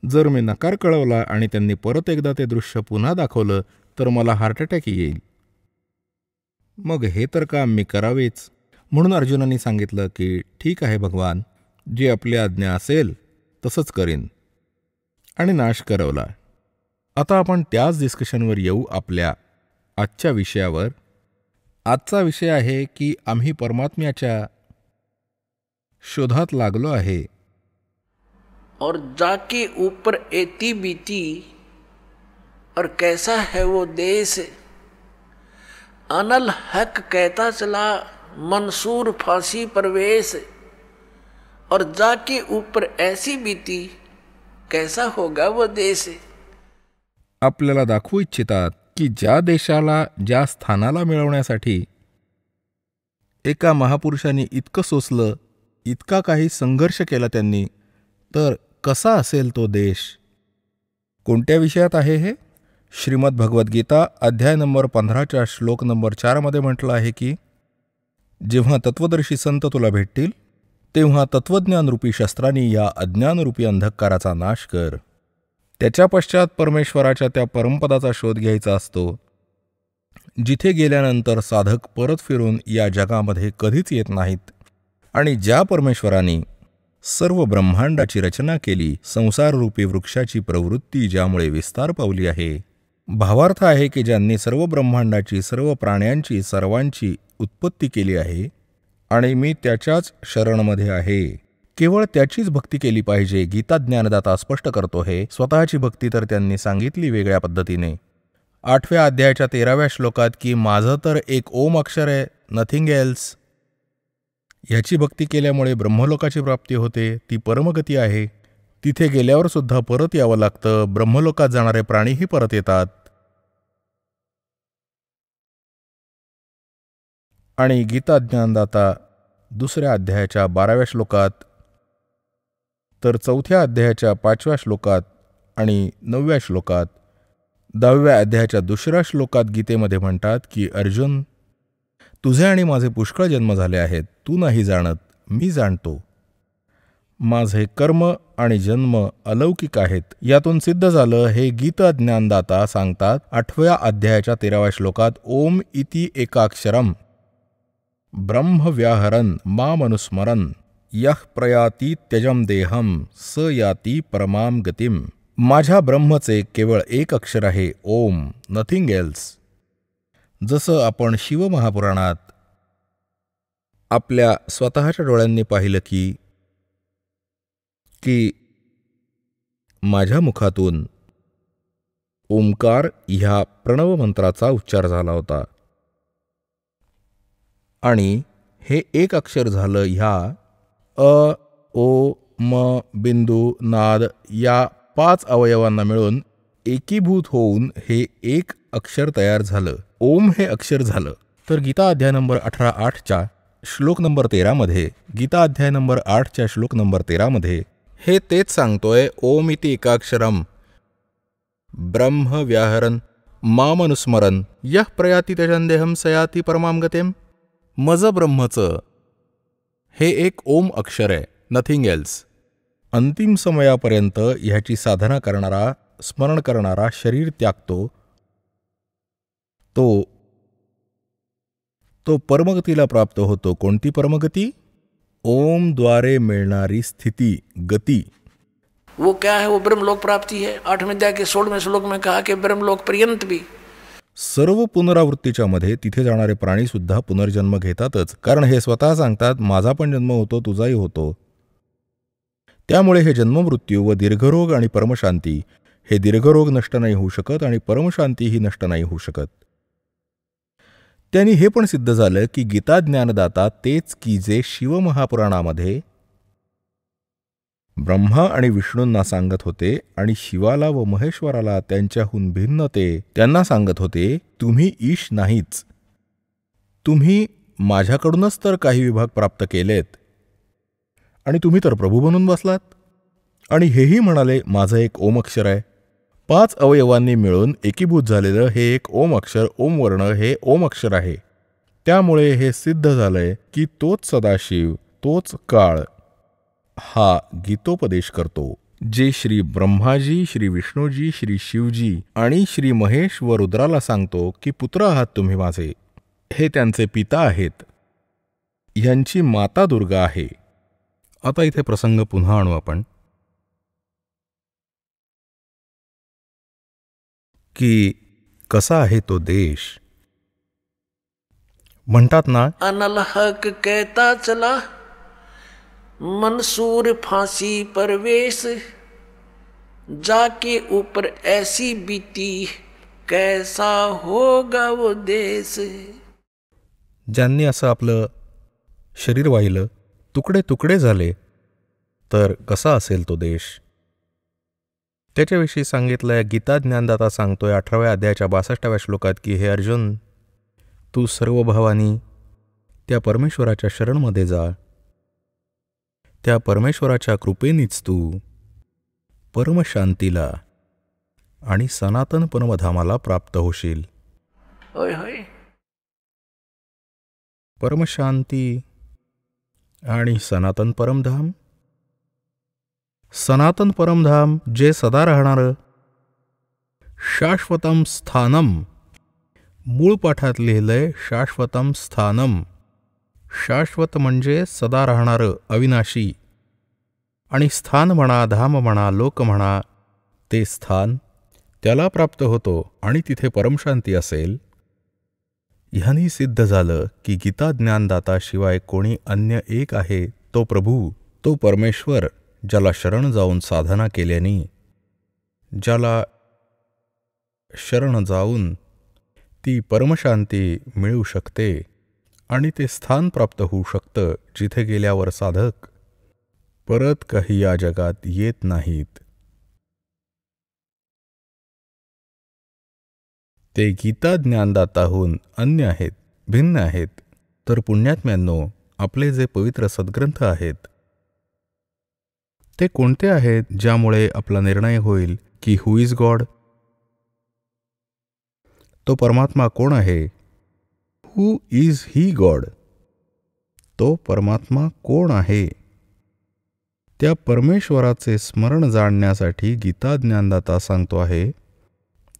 C: जर मी नकार कळवला आणि त्यांनी परत एकदा ते दृश्य पुन्हा दाखवलं तर मला हार्ट अटॅक येईल. मग हे तर काम मी करावेच. म्हणून अर्जुनाने सांगितलं की ठीक आहे भगवान, जी आपली आज्ञा असेल तसंच करीन, आणि नाश करवला. आता आपण त्याच डिस्कशनवर येऊ आपल्या आजच्या विषयावर. आजचा विषय आहे की आम्ही परमात्म्याच्या शोधात लागलो आहे.
B: और जाके ऊपर एती बीती, और कैसा है वो देश, अनल हक कहता चला मंसूर फांसी परवेश, और जाके ऊपर ऐसी बीती, कैसा होगा वो देश.
C: आपल्याला दाखवू इच्छितात की ज्या देशाला, ज्या स्थानाला मिळवण्यासाठी एका महापुरुषांनी इतकं सोसलं, इतका काही संघर्ष केला त्यांनी, तर कसा असेल तो देश. कोणत्या विषयात आहे हे? श्रीमद भगवद्गीता अध्याय नंबर 15 श्लोक नंबर 4 मध्ये म्हटलं आहे की जेव्हा तत्वदर्शी संत तुला भेटतील तेव्हा तत्वज्ञानरूपी शस्त्रांनी या अज्ञानरूपी अंधकाराचा नाश कर. त्याच्या पश्चात परमेश्वराच्या त्या परमपदाचा शोध घ्यायचा असतो, जिथे गेल्यानंतर साधक परत फिरून या जगामध्ये कधीच येत नाहीत. आणि ज्या परमेश्वराने सर्व ब्रह्मांडाची रचना केली, संसाररूपी वृक्षाची प्रवृत्ती ज्यामुळे विस्तार पावली आहे, भावार्थ आहे की ज्यांनी सर्व ब्रह्मांडाची, सर्व प्राण्यांची, सर्वांची उत्पत्ती केली आहे, आणि मी त्याच्याच शरणमध्ये आहे. केवळ त्याचीच भक्ती केली पाहिजे. गीता ज्ञानदाता स्पष्ट करतो हे. स्वतःची भक्ती तर त्यांनी सांगितली वेगळ्या पद्धतीने. 8व्या अध्यायाच्या 13व्या श्लोकात की माझं तर एक ओम अक्षर आहे, नथिंग एल्स. ह्याची भक्ती केल्यामुळे ब्रह्मलोकाची प्राप्ती होते. ती परमगती आहे. तिथे गेल्यावर सुद्धा परत यावं लागतं. ब्रह्मलोकात जाणारे प्राणीही परत येतात. आणि गीता ज्ञानदाता 2ऱ्या अध्यायाच्या 12व्या श्लोकात, तर 4थ्या अध्यायाच्या 5व्या श्लोकात आणि 9व्या श्लोकात, 10व्या अध्यायाच्या 2ऱ्या श्लोकात गीतेमध्ये म्हणतात की अर्जुन, तुझे आणि माझे पुष्कळ जन्म झाले आहेत. तू नाही जाणत, मी जाणतो. माझे कर्म आणि जन्म अलौकिक आहेत. यातून सिद्ध झालं हे गीता ज्ञानदाता सांगतात 8व्या अध्यायाच्या 13व्या श्लोकात, ओम इति एकाक्षरम ब्रह्म व्याहरन मामनुस्मरन यः प्रयाती त्यजम देहम स याती परमाम गतिम. माझ्या ब्रह्मचे केवळ एक अक्षर आहे, ओम, नथिंग एल्स. जसं आपण शिवमहापुराणात आपल्या स्वतःच्या डोळ्यांनी पाहिलं की माझ्या मुखातून ओंकार ह्या प्रणव मंत्राचा उच्चार झाला होता, आणि हे एक अक्षर झालं ह्या अ, ओ, म, बिंदू, नाद या 5 अवयवांना मिळून एकीभूत होऊन हे एक अक्षर तयार झालं. ओम हे अक्षर झालं. तर गीता अध्याय नंबर 18:8च्या श्लोक नंबर 13 मध्ये, गीता अध्याय नंबर 8च्या श्लोक नंबर 13 मध्ये हे तेच सांगतोय. ओम इति एकाक्षरम ब्रह्म व्याहरन मामनुस्मरन यः प्रयाती त्यजन्देहम सयाती परमाम गतिम. मज ब्रह्मचं हे एक ओम अक्षर आहे, नथिंग एल्स. अंतिम समयापर्यंत ह्याची साधना करणारा, स्मरण करणारा शरीर त्यागतो, तो परमगतीला प्राप्त होतो. कोणती परमगती? ओम द्वारे मिळणारी स्थिती, गती.
B: वो क्या है? वो ब्रह्मलोक प्राप्ति है. 8वें अध्याय के 16वें श्लोक में कहा कि ब्रह्मलोक पर्यंत भी.
C: सर्व पुनरावृत्तीच्या मध्ये तिथे जाणारे प्राणी सुद्धा पुनर्जन्म घेतातच, कारण हे स्वतः सांगतात माझा पण जन्म होतो, तुझाही होतो. त्यामुळे हे जन्ममृत्यू व दीर्घरोग आणि परमशांती, हे दीर्घरोग नष्ट नाही होऊ शकत आणि परमशांतीही नष्ट नाही होऊ शकत. त्यांनी हे पण सिद्ध झालं की गीता ज्ञानदाता तेच की जे शिवमहापुराणामध्ये ब्रह्मा आणि विष्णूंना सांगत होते, आणि शिवाला व महेश्वराला त्यांच्याहून भिन्न त्यांना सांगत होते, तुम्ही ईश नाहीच, तुम्ही माझ्याकडूनच तर काही विभाग प्राप्त केलेत, आणि तुम्ही तर प्रभू बनून बसलात. आणि हेही म्हणाले माझं एक ओम अक्षर आहे. 5 अवयवांनी मिळून एकीभूत झालेलं हे एक ओम अक्षर, ओम वर्ण हे ओम अक्षर आहे. त्यामुळे हे सिद्ध झालंय की तोच सदाशिव, तोच काळ हा गीतोपदेश करतो. जे श्री ब्रह्माजी, श्री विष्णूजी, श्री शिवजी आणि श्री महेश व रुद्राला सांगतो की पुत्र आहात तुम्ही माझे, हे त्यांचे पिता आहेत, यांची माता दुर्गा आहे. आता इथे प्रसंग पुन्हा आणू आपण की कसा आहे तो देश. म्हणतात ना,
B: अनल हक कहता चला मंसूर फांसी परवेश, जाके ऊपर ऐसी बीती कैसा होगा वो देश.
C: ज्यांनी असं आपलं शरीर वाहिलं, तुकडे तुकडे झाले, तर कसा असेल तो देश. त्याच्याविषयी सांगितलंय. गीता ज्ञानदाता सांगतोय 18व्या अध्यायाच्या 62व्या श्लोकात की हे अर्जुन, तू सर्व भावानी त्या परमेश्वराच्या शरणमध्ये जा. त्या परमेश्वराच्या कृपेनीच तू परमशांतीला आणि सनातन परमधामाला प्राप्त होशील.
B: होय होय.
C: परमशांती आणि सनातन परमधाम. सनातन परमधाम जे सदा राहणारं शाश्वतम स्थानम. मूळ पाठात लिहिलंय शाश्वतम स्थानम. शाश्वत म्हणजे सदा राहणारं, अविनाशी. आणि स्थान म्हणा, धाम म्हणा, लोक म्हणा, ते स्थान त्याला प्राप्त होतो आणि तिथे परमशांती असेल. ह्यानी सिद्ध झालं की गीता ज्ञानदाता शिवाय कोणी अन्य एक आहे, तो प्रभू, तो परमेश्वर, ज्याला शरण जाऊन साधना केल्याने, ज्याला शरण जाऊन ती परमशांती मिळू शकते आणि ते स्थान प्राप्त होऊ शकतं जिथे गेल्यावर साधक परत काही या जगात येत नाहीत. ते गीता ज्ञानदाताहून अन्य आहेत, भिन्न आहेत. तर पुण्यात्म्यांनो, आपले जे पवित्र सद्ग्रंथ आहेत ते कोणते आहेत, ज्यामुळे आपला निर्णय होईल की हु इज गॉड, तो परमात्मा कोण आहे. हु इज ही गॉड, तो परमात्मा कोण आहे. त्या परमेश्वराचे स्मरण जाणण्यासाठी गीता ज्ञानदाता सांगतो आहे,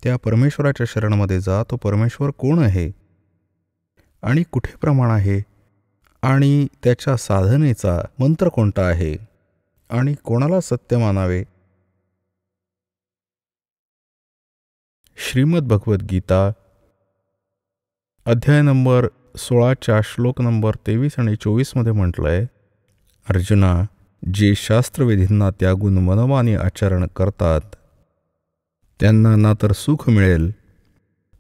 C: त्या परमेश्वराच्या शरणमध्ये जा. तो परमेश्वर कोण आहे आणि कुठे प्रमाण आहे आणि त्याच्या साधनेचा मंत्र कोणता आहे आणि कोणाला सत्य मानावे. श्रीमद भगवत गीता अध्याय नंबर 16च्या श्लोक नंबर 23 आणि 24 मध्ये म्हटलंय, अर्जुना, जे शास्त्रविधींना त्यागून मनमानी आचरण करतात त्यांना ना तर सुख मिळेल,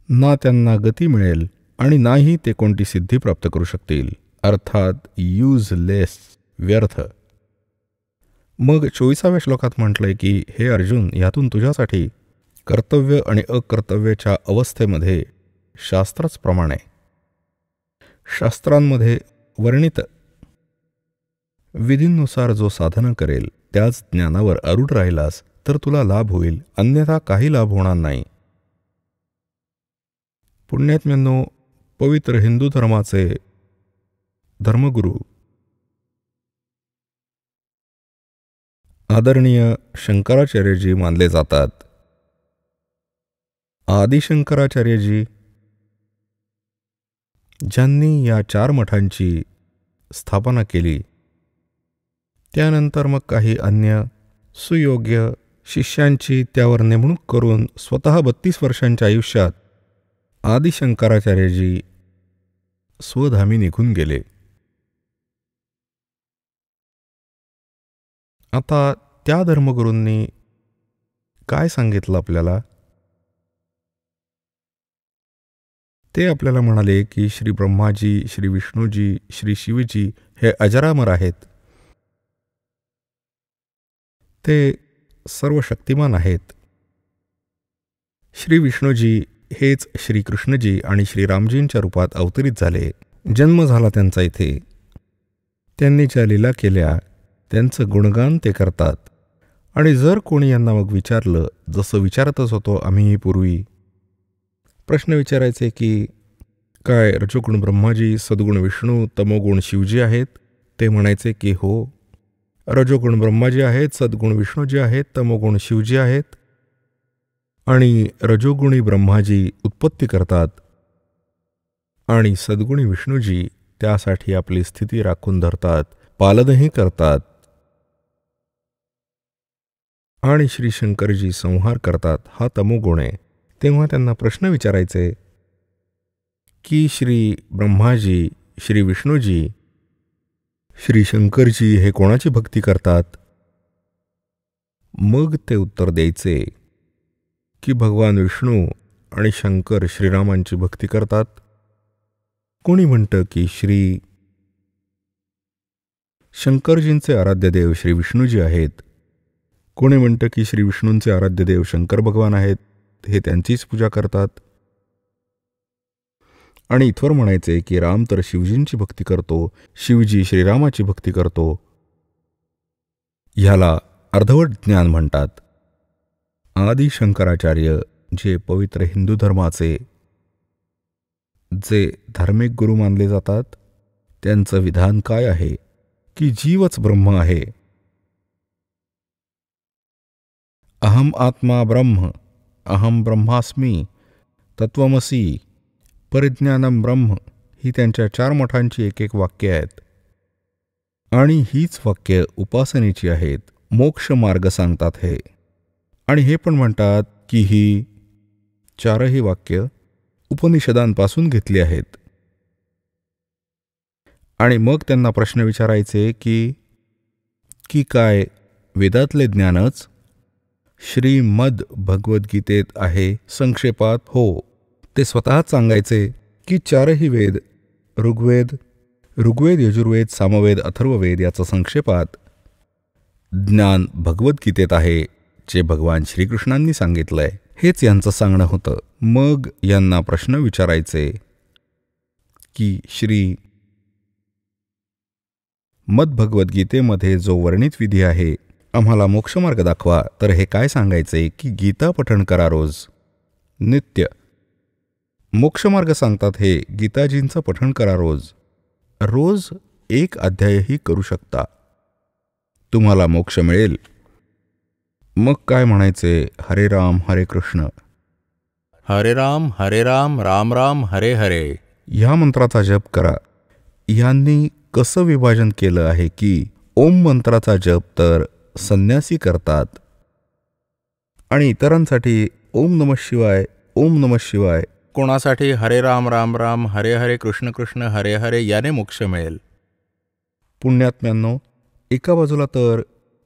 C: ना त्यांना गती मिळेल आणि नाही ते कोणती सिद्धी प्राप्त करू शकतील. अर्थात युजलेस, व्यर्थ. मग 24व्या श्लोकात म्हटलंय की हे अर्जुन, यातून तुझ्यासाठी कर्तव्य आणि अकर्तव्याच्या अवस्थेमध्ये शास्त्रच प्रमाण आहे. शास्त्रांमध्ये वर्णित विधींनुसार जो साधना करेल त्याच ज्ञानावर आरूढ राहिलास तर तुला लाभ होईल, अन्यथा काही लाभ होणार नाही. पुण्यात्म्यांनो, पवित्र हिंदू धर्माचे धर्मगुरू आदरणीय शंकराचार्यजी मानले जातात. आदिशंकराचार्यजी, ज्यांनी या 4 मठांची स्थापना केली, त्यानंतर मग काही अन्य सुयोग्य शिष्यांची त्यावर नेमणूक करून स्वतः 32 वर्षांच्या आयुष्यात आदिशंकराचार्यजी स्वधामी निघून गेले. आता त्या धर्मगुरूंनी काय सांगितलं आपल्याला, ते आपल्याला म्हणाले की श्री ब्रह्माजी, श्री विष्णूजी, श्री शिवजी हे अजरामर आहेत. ते सर्व शक्तिमान आहेत. श्री विष्णूजी हेच श्रीकृष्णजी आणि श्रीरामजींच्या रूपात अवतरित झाले. जन्म झाला त्यांचा इथे. त्यांनी ज्या लीला केल्या त्यांचं गुणगान ते करतात. आणि जर कोणी यांना मग विचारलं, जसं विचारतच होतो आम्हीही पूर्वी, प्रश्न विचारायचे की काय रजोगुण ब्रह्माजी, सद्गुण विष्णू, तमोगुण शिवजी आहेत? ते म्हणायचे की हो, रजोगुण ब्रह्माजी आहेत, सद्गुण विष्णूजी आहेत, तमोगुण शिवजी आहेत. आणि रजोगुणी ब्रह्माजी उत्पत्ती करतात आणि सद्गुणी विष्णूजी त्यासाठी आपली स्थिती राखून धरतात, पालनही करतात. आणि श्री शंकरजी संहार करतात. हा तमोगुण आहे. तेव्हा त्यांना प्रश्न विचारायचे की श्री ब्रह्माजी, श्री विष्णूजी, श्री शंकरजी हे कोणाची भक्ती करतात? मग ते उत्तर द्यायचे की भगवान विष्णू आणि शंकर श्रीरामांची भक्ती करतात. कोणी म्हणतं की श्री शंकरजींचे आराध्य देव श्री विष्णूजी आहेत. कोणी म्हणतं की श्री विष्णूंचे आराध्य देव शंकर भगवान आहेत, हे त्यांचीच पूजा करतात. आणि इथवर म्हणायचे की राम तर शिवजींची भक्ती करतो, शिवजी श्रीरामाची भक्ती करतो. ह्याला अर्धवट ज्ञान म्हणतात. आदि शंकराचार्य जे पवित्र हिंदू धर्माचे जे धार्मिक गुरु मानले जातात, त्यांचं विधान काय आहे की जीवच ब्रह्म आहे. अहम आत्मा ब्रह्म, अहम ब्रह्मास्मी, तत्वमसी, परिज्ञानम ब्रह्म ही त्यांच्या 4 मठांची एक वाक्य आहेत. आणि हीच वाक्य उपासनेची आहेत. मोक्ष मार्ग सांगतात हे. आणि हे पण म्हणतात की ही 4ही वाक्य उपनिषदांपासून घेतली आहेत. आणि मग त्यांना प्रश्न विचारायचे की काय वेदातले ज्ञानच श्रीमद भगवद्गीतेत आहे संक्षेपात? हो. ते स्वतःच सांगायचे की 4ही वेद ऋग्वेद, यजुर्वेद, सामवेद, अथर्ववेद याचं संक्षेपात ज्ञान भगवद्गीतेत आहे, जे भगवान श्रीकृष्णांनी सांगितलंय. हेच यांचं सांगणं होतं. मग यांना प्रश्न विचारायचे की श्री मद्भगवद्गीतेमध्ये जो वर्णित विधी आहे, आम्हाला मोक्षमार्ग दाखवा. तर हे काय सांगायचे की गीता पठण करा रोज, नित्य. मोक्षमार्ग सांगतात हे गीताजींचं पठण करा रोज. रोज 1 अध्यायही करू शकता, तुम्हाला मोक्ष मिळेल. मग काय म्हणायचे? हरे राम हरे कृष्ण,
D: हरे राम राम राम हरे हरे.
C: ह्या मंत्राचा जप करा. यांनी कसं विभाजन केलं आहे की ओम मंत्राचा जप तर संन्यासी करतात आणि इतरांसाठी ओम नमः शिवाय, ओम नमः शिवाय.
D: कोणासाठी हरे राम राम हरे हरे, कृष्ण कृष्ण हरे हरे याने मोक्ष मिळेल.
C: पुण्यात्म्यांनो, एका बाजूला तर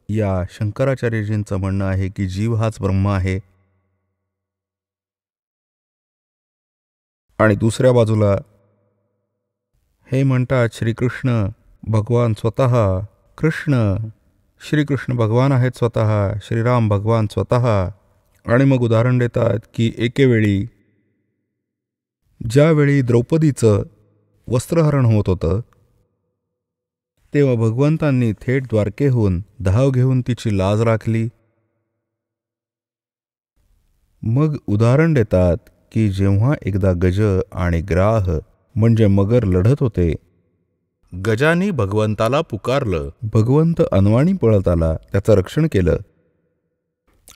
C: या शंकराचार्यजींचं म्हणणं आहे की जीव हाच ब्रह्म आहे, आणि दुसऱ्या बाजूला हे म्हणतात श्रीकृष्ण भगवान स्वतः, कृष्ण श्रीकृष्ण भगवान आहेत स्वतः, श्रीराम भगवान स्वतः. आणि मग उदाहरण देतात की एकेवेळी ज्यावेळी द्रौपदीचं वस्त्रहरण होत होतं, तेव्हा भगवंतांनी थेट द्वारकेहून धाव घेऊन तिची लाज राखली. मग उदाहरण देतात की जेव्हा एकदा गज आणि ग्राह म्हणजे मगर लढत होते,
D: गजानी भगवंताला पुकारलं,
C: भगवंत अनवाणी पळत आला, त्याचं रक्षण केलं.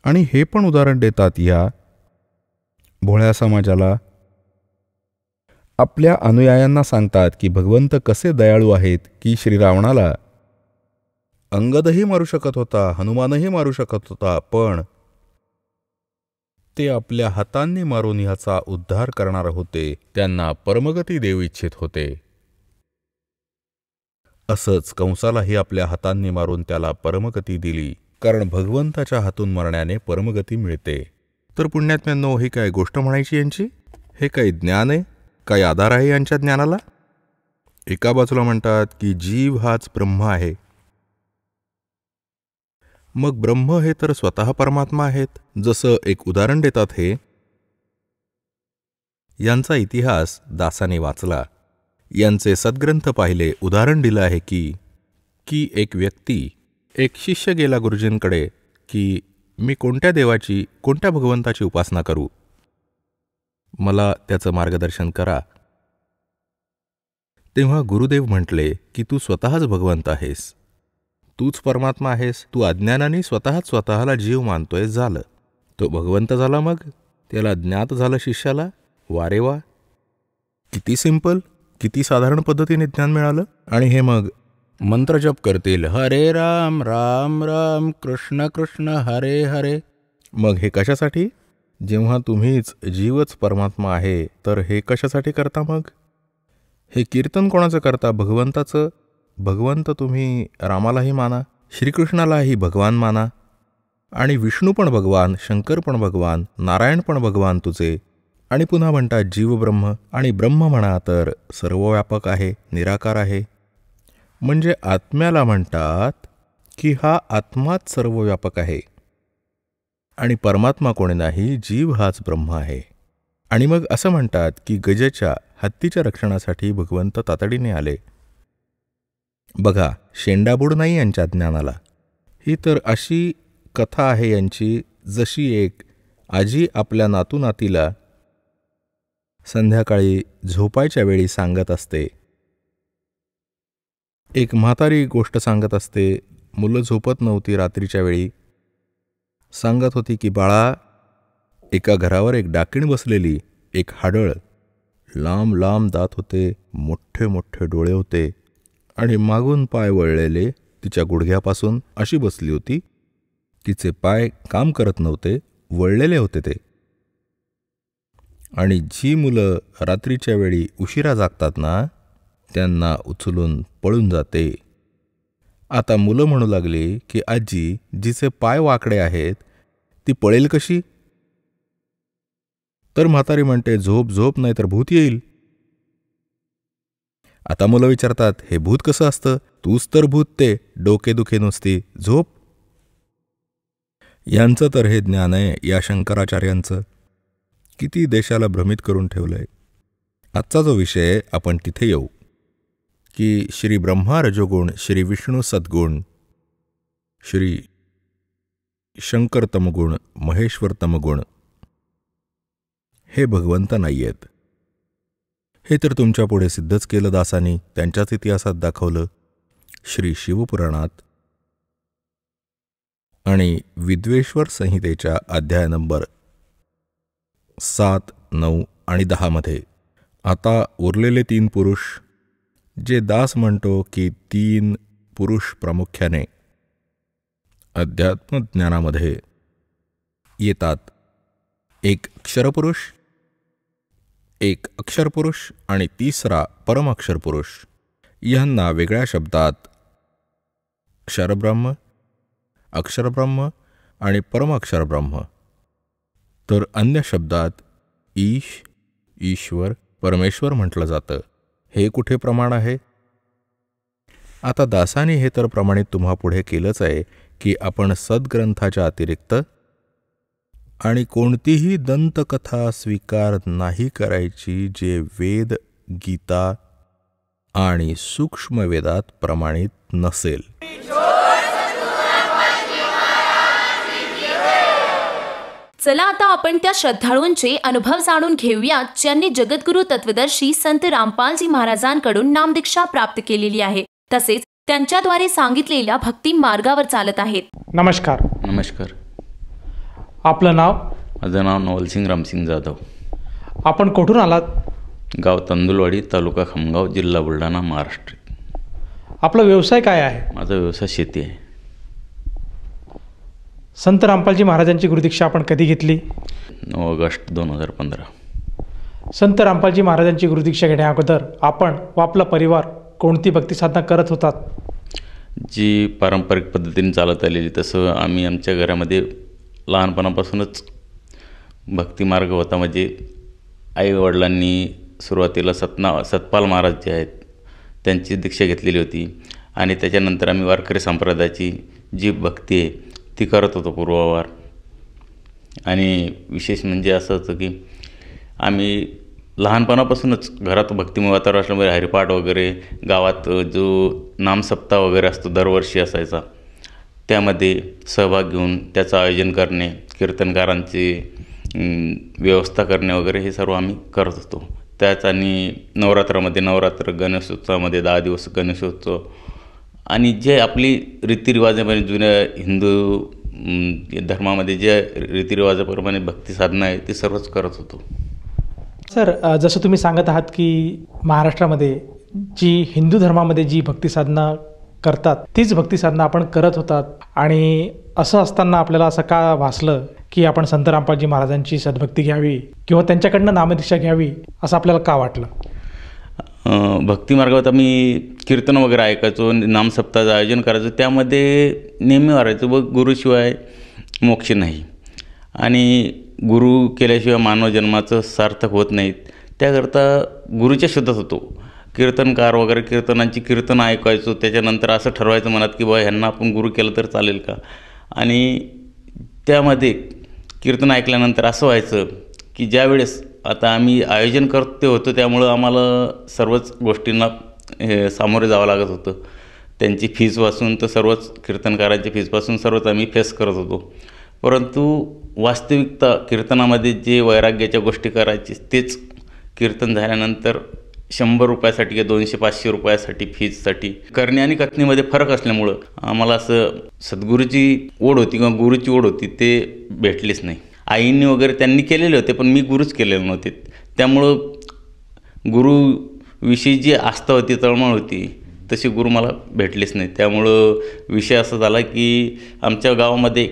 C: आणि हे पण उदाहरण देतात या भोळ्या समाजाला, आपल्या अनुयायांना सांगतात की भगवंत कसे दयाळू आहेत की श्रीरावणाला अंगदही मारू शकत होता, हनुमानही मारू शकत होता, पण ते आपल्या हातांनी मारून ह्याचा उद्धार करणार होते, त्यांना परमगती देऊ इच्छित होते. असंच कंसालाही आपल्या हातांनी मारून त्याला परमगती दिली, कारण भगवंताच्या हातून मरण्याने परमगती मिळते. तर पुण्यात्म्यांनो, ही काय गोष्ट म्हणायची यांची? हे काही ज्ञान आहे? काही आधार आहे यांच्या ज्ञानाला? एका बाजूला म्हणतात की जीव हाच ब्रह्म आहे. मग ब्रह्म हे तर स्वतः परमात्मा आहेत. जसं एक उदाहरण देतात हे, यांचा इतिहास दासाने वाचला, यांचे सद्ग्रंथ पाहिले. उदाहरण दिलं आहे की एक व्यक्ती, एक शिष्य गेला गुरुजींकडे की मी कोणत्या देवाची, कोणत्या भगवंताची उपासना करू, मला त्याचं मार्गदर्शन करा. तेव्हा गुरुदेव म्हटले की तू स्वतःच भगवंत आहेस.
D: तूच परमात्मा आहेस, तू अज्ञानाने स्वतःच स्वतःला जीव मानतोय, झालं. तो भगवंत झाला. मग त्याला ज्ञात झालं शिष्याला. वारे वा, किती सिंपल, किती साधारण पद्धतीने ज्ञान मिळालं. आणि हे मग मंत्रजप करतील, हरे राम राम राम कृष्ण कृष्ण हरे हरे. मग हे कशासाठी? जेव्हा तुम्हीच जीवच परमात्मा आहे तर हे कशासाठी करता? मग हे कीर्तन कोणाचं करता? भगवंताचं. भगवंत तुम्ही रामालाही माना, श्रीकृष्णालाही भगवान माना, आणि विष्णू पण भगवान, शंकर पण भगवान, नारायण पण भगवान तुझे. आणि पुन्हा म्हणतात जीव ब्रह्म. आणि ब्रह्म म्हणा तर सर्वव्यापक आहे, निराकार आहे. म्हणजे आत्म्याला म्हणतात की हा आत्माच सर्वव्यापक आहे आणि परमात्मा कोणी नाही, जीव हाच ब्रह्म आहे. आणि मग असं म्हणतात की गजेच्या, हत्तीच्या रक्षणासाठी भगवंत तातडीने आले. बघा, शेंडाबूड नाही यांच्या ज्ञानाला. ही तर अशी कथा आहे यांची, जशी एक आजी आपल्या नातूनातीला संध्याकाळी झोपायच्या वेळी सांगत असते. एक म्हातारी गोष्ट सांगत असते. मुलं झोपत नव्हती रात्रीच्या वेळी. सांगत होती की बाळा, एका घरावर एक डाकीण बसलेली, एक हाडळ, लांब लांब दात होते, मोठे मोठे डोळे होते आणि मागून पाय वळलेले तिच्या गुडघ्यापासून अशी बसली होती. तिचे पाय काम करत नव्हते, वळलेले होते ते. आणि जी मुलं रात्रीच्या वेळी उशिरा जागतात ना, त्यांना उचलून पळून जाते. आता मुलं म्हणू लागली की आजी, जिचे पाय वाकडे आहेत ती पळेल कशी? तर म्हातारी म्हणते, झोप झोप, नाही तर भूत येईल. आता मुलं विचारतात, हे भूत कसं असतं? तूच तर भूत, ते डोके दुखे नुसती, झोप. यांचं तर हे ज्ञान आहे या शंकराचार्यांचं. किती देशाला भ्रमित करून ठेवलंय. आजचा जो विषय, आपण तिथे येऊ की श्री ब्रह्मा रजोगुण, श्री विष्णू सद्गुण, श्री शंकर तमगुण, महेश्वर तमगुण हे भगवंत नाही आहेत. हे तर तुमच्या पुढे सिद्धच केलं दासांनी, त्यांच्याच इतिहासात दाखवलं. श्री शिवपुराणात आणि विद्वेश्वर संहितेच्या अध्याय नंबर 7, 9 आणि 10 मध्ये. आता उरलेले 3 पुरुष, जे दास म्हणतो की 3 पुरुष प्रामुख्याने अध्यात्मज्ञानामध्ये येतात. एक क्षरपुरुष, एक अक्षरपुरुष आणि तिसरा परमाक्षरपुरुष. यांना वेगळ्या शब्दात क्षरब्रह्म, अक्षरब्रह्म आणि परमाक्षरब्रह्म, तर अन्य शब्दात ईश, ईश्वर, परमेश्वर म्हटलं जातं. हे कुठे प्रमाण आहे? आता दासानी हे तर प्रमाणित तुम्हा पुढे केलंच आहे की आपण सद्ग्रंथाच्या अतिरिक्त आणि कोणतीही दंतकथा स्वीकार नाही करायची, जे वेद, गीता आणि सूक्ष्म वेदात प्रमाणित नसेल.
A: चला आता आपण त्या श्रद्धाळूंचे अनुभव जाणून घेऊया, ज्यांनी जगद्गुरु तत्वदर्शी संत रामपालजी महाराजांकडून नामदीक्षा प्राप्त केलेली आहे, तसेच त्यांच्याद्वारे सांगितलेल्या भक्ती मार्गावर चालत आहेत.
E: नमस्कार.
F: नमस्कार.
E: आपलं नाव?
F: माझं नाव नवलसिंग रामसिंग जाधव.
E: आपण कुठून आलात?
F: गाव तंदुलवाडी, तालुका खामगाव, जिल्हा बुलढाणा, महाराष्ट्र.
E: आपला व्यवसाय काय आहे?
F: माझा व्यवसाय शेती आहे.
E: संत रामपालजी महाराजांची गुरुदीक्षा आपण कधी घेतली?
F: 9 ऑगस्ट 2015.
E: संत रामपालजी महाराजांची गुरुदीक्षा घेण्या अगोदर आपण व आपला परिवार कोणती भक्ती साधना करत होतात?
F: जी पारंपरिक पद्धतीने चालत आलेली, तसं आम्ही आमच्या घरामध्ये लहानपणापासूनच भक्तिमार्ग होता. म्हणजे आईवडिलांनी सुरुवातीला सतपाल महाराज जे आहेत त्यांची दीक्षा घेतलेली होती आणि त्याच्यानंतर आम्ही वारकरी संप्रदायाची जी भक्ती आहे ती करत होतो पूर्वावर. आणि विशेष म्हणजे असं होतं की आम्ही लहानपणापासूनच घरात भक्तिमय वातावरण असल्यामुळे हरिपाठ वगैरे, गावात जो नामसप्ताह वगैरे असतो दरवर्षी असायचा, त्यामध्ये सहभाग घेऊन त्याचं आयोजन करणे, कीर्तनकारांची व्यवस्था करणे वगैरे हे सर्व आम्ही करत होतो. त्याच आणि नवरात्रामध्ये, नवरात्र गणेशोत्सवामध्ये 10 दिवस गणेशोत्सव आणि जे आपली रीतिरिवाजाप्रमाणे जुन्या हिंदू धर्मामध्ये जे रीतिरिवाजाप्रमाणे भक्ती साधना आहे ते सर्वच करत होतो.
E: सर, जसं तुम्ही सांगत आहात की महाराष्ट्रामध्ये जी हिंदू धर्मामध्ये जी भक्ती साधना करतात तीच भक्ती साधना आपण करत होतात, आणि असं असताना आपल्याला असं का भासलं की आपण संत रामपालजी महाराजांची सद्भक्ती घ्यावी किंवा त्यांच्याकडनं नामदीक्षा घ्यावी असं आपल्याला का वाटलं?
F: भक्ती मार्गात आम्ही कीर्तन वगैरे ऐकायचो, नामसप्ताहाचं आयोजन करायचो, त्यामध्ये नेहमी वारायचं व गुरुशिवाय मोक्ष नाही आणि गुरु केल्याशिवाय मानव जन्माचं सार्थक होत नाहीत. त्याकरता गुरुच्या शोधात होतो. कीर्तनकार वगैरे कीर्तनांची कीर्तन ऐकायचो. त्याच्यानंतर असं ठरवायचं मनात की बा ह्यांना आपण गुरु केलं तर चालेल का. आणि त्यामध्ये कीर्तन ऐकल्यानंतर असं व्हायचं की ज्यावेळेस आता आम्ही आयोजन करते होतो त्यामुळं आम्हाला सर्वच गोष्टींना सामोरे जावं लागत होतं. त्यांची फीजपासून तर सर्वच कीर्तनकारांची फीजपासून सर्वच आम्ही फेस करत होतो. परंतु वास्तविकता कीर्तनामध्ये जे वैराग्याच्या गोष्टी करायची तेच कीर्तन झाल्यानंतर 100 रुपयासाठी किंवा 200-500 रुपयासाठी फीजसाठी करणे आणि कथनेमध्ये फरक असल्यामुळं आम्हाला असं सद्गुरूची ओढ होती किंवा गुरुची ओढ होती ते भेटलीच नाही. आईंनी वगैरे त्यांनी केलेले होते पण मी गुरुच केलेले नव्हते. त्यामुळं गुरुविषयी जी आस्था होती, तळमळ होती, तशी गुरु मला भेटलेच नाही. त्यामुळं विषय असा झाला की आमच्या गावामध्ये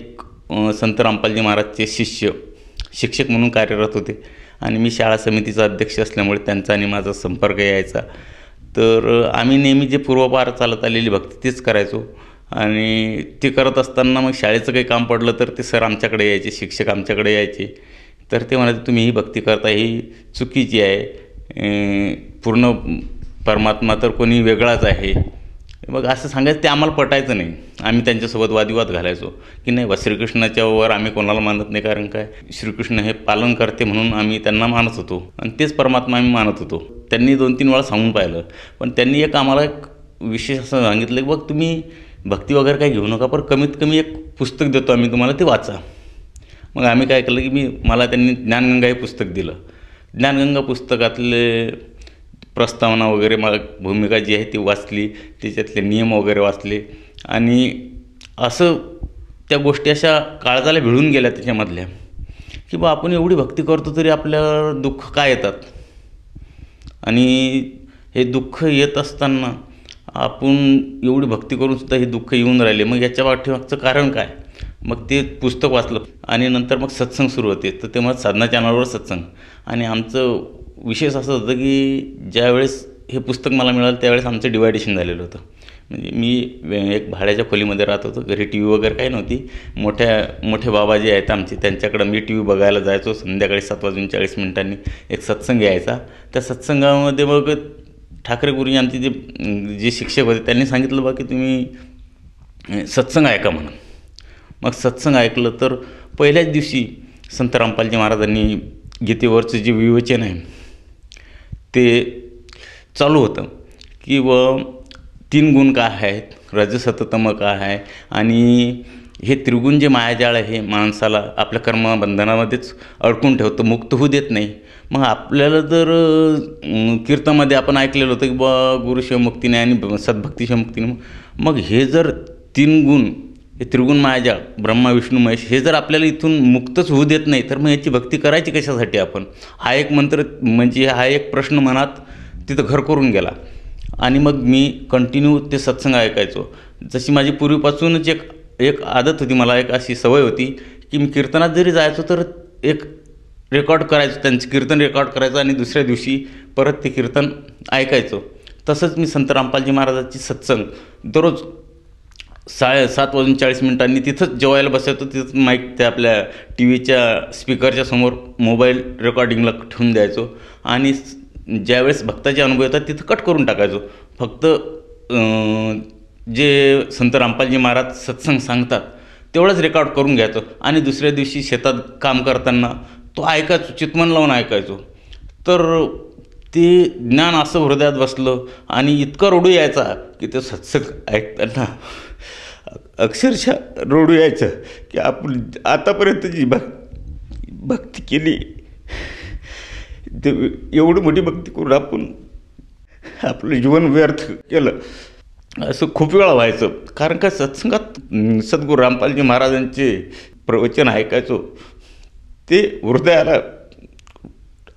F: संत रामपालजी महाराजचे शिक्षक म्हणून कार्यरत होते आणि मी शाळा समितीचा अध्यक्ष असल्यामुळे त्यांचा आणि माझा संपर्क यायचा. तर आम्ही नेहमी जे पूर्वपार चालत आलेली भक्ती तीच करायचो आणि ते करत असताना मग शाळेचं काही काम पडलं तर ते सर आमच्याकडे यायचे, शिक्षक आमच्याकडे यायचे. तर ते म्हणाले तुम्ही ही भक्ती करता ही चुकीची आहे, पूर्ण परमात्मा तर कोणी वेगळाच आहे. मग असं सांगायचं ते आम्हाला पटायचं नाही. आम्ही त्यांच्यासोबत वादिवाद घालायचो की नाही बा श्रीकृष्णाच्या वर आम्ही कोणाला मानत नाही, कारण काय श्रीकृष्ण हे पालन करते म्हणून आम्ही त्यांना मानत होतो आणि तेच परमात्मा आम्ही मानत होतो. त्यांनी 2-3 वेळा सांगून पाहिलं पण त्यांनी एक आम्हाला एक विशेष असं सांगितलं की बघ तुम्ही भक्ती वगैरे काही घेऊ नका, पण कमीत कमी एक पुस्तक देतो आम्ही तुम्हाला, ते वाचा. मग आम्ही काय केलं की मला त्यांनी ज्ञानगंगा हे पुस्तक दिलं. ज्ञानगंगा पुस्तकातले प्रस्तावना वगैरे मला भूमिका जी आहे ती वाचली, त्याच्यातले नियम वगैरे वाचले आणि असं त्या गोष्टी अशा काळजाला भिळून गेल्या त्याच्यामधल्या की बा आपण एवढी भक्ती करतो तरी आपल्याला दुःख काय येतात आणि हे दुःख येत असताना आपण एवढी भक्ती करूनसुद्धा हे दुःख येऊन राहिले. मग याच्या पाठीमागचं कारण काय. मग ते पुस्तक वाचलं आणि नंतर मग सत्संग सुरू होते. तर तेव्हा साधना चॅनलवर सत्संग आणि आमचं विशेष असं होतं की ज्यावेळेस हे पुस्तक मला मिळालं त्यावेळेस आमचं डिवायडेशन झालेलं होतं. म्हणजे मी एक भाड्याच्या खोलीमध्ये राहत होतो. घरी टी व्ही वगैरे काही नव्हती. मोठे बाबा जे आहेत आमचे त्यांच्याकडं मी टी व्ही बघायला जायचो. संध्याकाळी 7:40 एक सत्संग यायचा. त्या सत्संगामध्ये मग ठाकरे गुरुजी आमचे जे शिक्षक होते त्यांनी सांगितलं बा की तुम्ही सत्संग ऐका म्हणून. मग सत्संग ऐकलं तर पहिल्याच दिवशी संत रामपालजी महाराजांनी गीतेवरचं जे विवेचन आहे ते चालू होतं की व 3 गुण काय आहेत, रजसततम काय आहे आणि हे त्रिगुण जे मायाजाळ आहे माणसाला आपल्या कर्मबंधनामध्येच अडकून ठेवतं, मुक्त होऊ देत नाही. मग आपल्याला जर कीर्तनामध्ये आपण ऐकलेलं होतं की बा गुरुशिवमुक्ती नाही आणि सद्भक्तीशिवमुक्ती नाही. मग हे जर 3 गुण हे त्रिगुण मायाजाळ ब्रह्मा विष्णू महेश हे जर आपल्याला इथून मुक्तच होऊ देत नाही तर मग याची भक्ती करायची कशासाठी आपण. हा एक मंत्र म्हणजे हा एक प्रश्न मनात तिथं घर करून गेला आणि मग मी कंटिन्यू ते सत्संग ऐकायचो. जशी माझी पूर्वीपासूनच एक आदत होती, मला एक अशी सवय होती की मी कीर्तनात जरी जायचो तर एक रेकॉर्ड करायचो, त्यांचं कीर्तन रेकॉर्ड करायचं आणि दुसऱ्या दिवशी परत ते कीर्तन ऐकायचो. तसंच मी संत रामपालजी महाराजांची सत्संग दररोज 7:40 तिथंच जेवायला बसायचो. तिथंच माईक त्या आपल्या टी व्हीच्या स्पीकरच्या समोर मोबाईल रेकॉर्डिंगला ठेवून द्यायचो आणि ज्यावेळेस भक्ताचे अनुभव येतात तिथं कट करून टाकायचो. फक्त जे संत रामपालजी महाराज सत्संग सांगतात तेवढंच रेकॉर्ड करून घ्यायचो आणि दुसऱ्या दिवशी शेतात काम करताना तो ऐकायचो, चितमन लावून ऐकायचो. तर ते ज्ञान असं हृदयात बसलं आणि इतकं रडू यायचा की ते सत्संग ऐकताना अक्षरशः रडू यायचं की आपण आतापर्यंत जी भक्ती केली ते एवढी मोठी भक्ती करून आपण आपलं जीवन व्यर्थ केलं. असं खूप वेळा व्हायचं. कारण का सत्संगात सद्गुरू रामपालजी महाराजांचे प्रवचन ऐकायचो, ते हृदयाला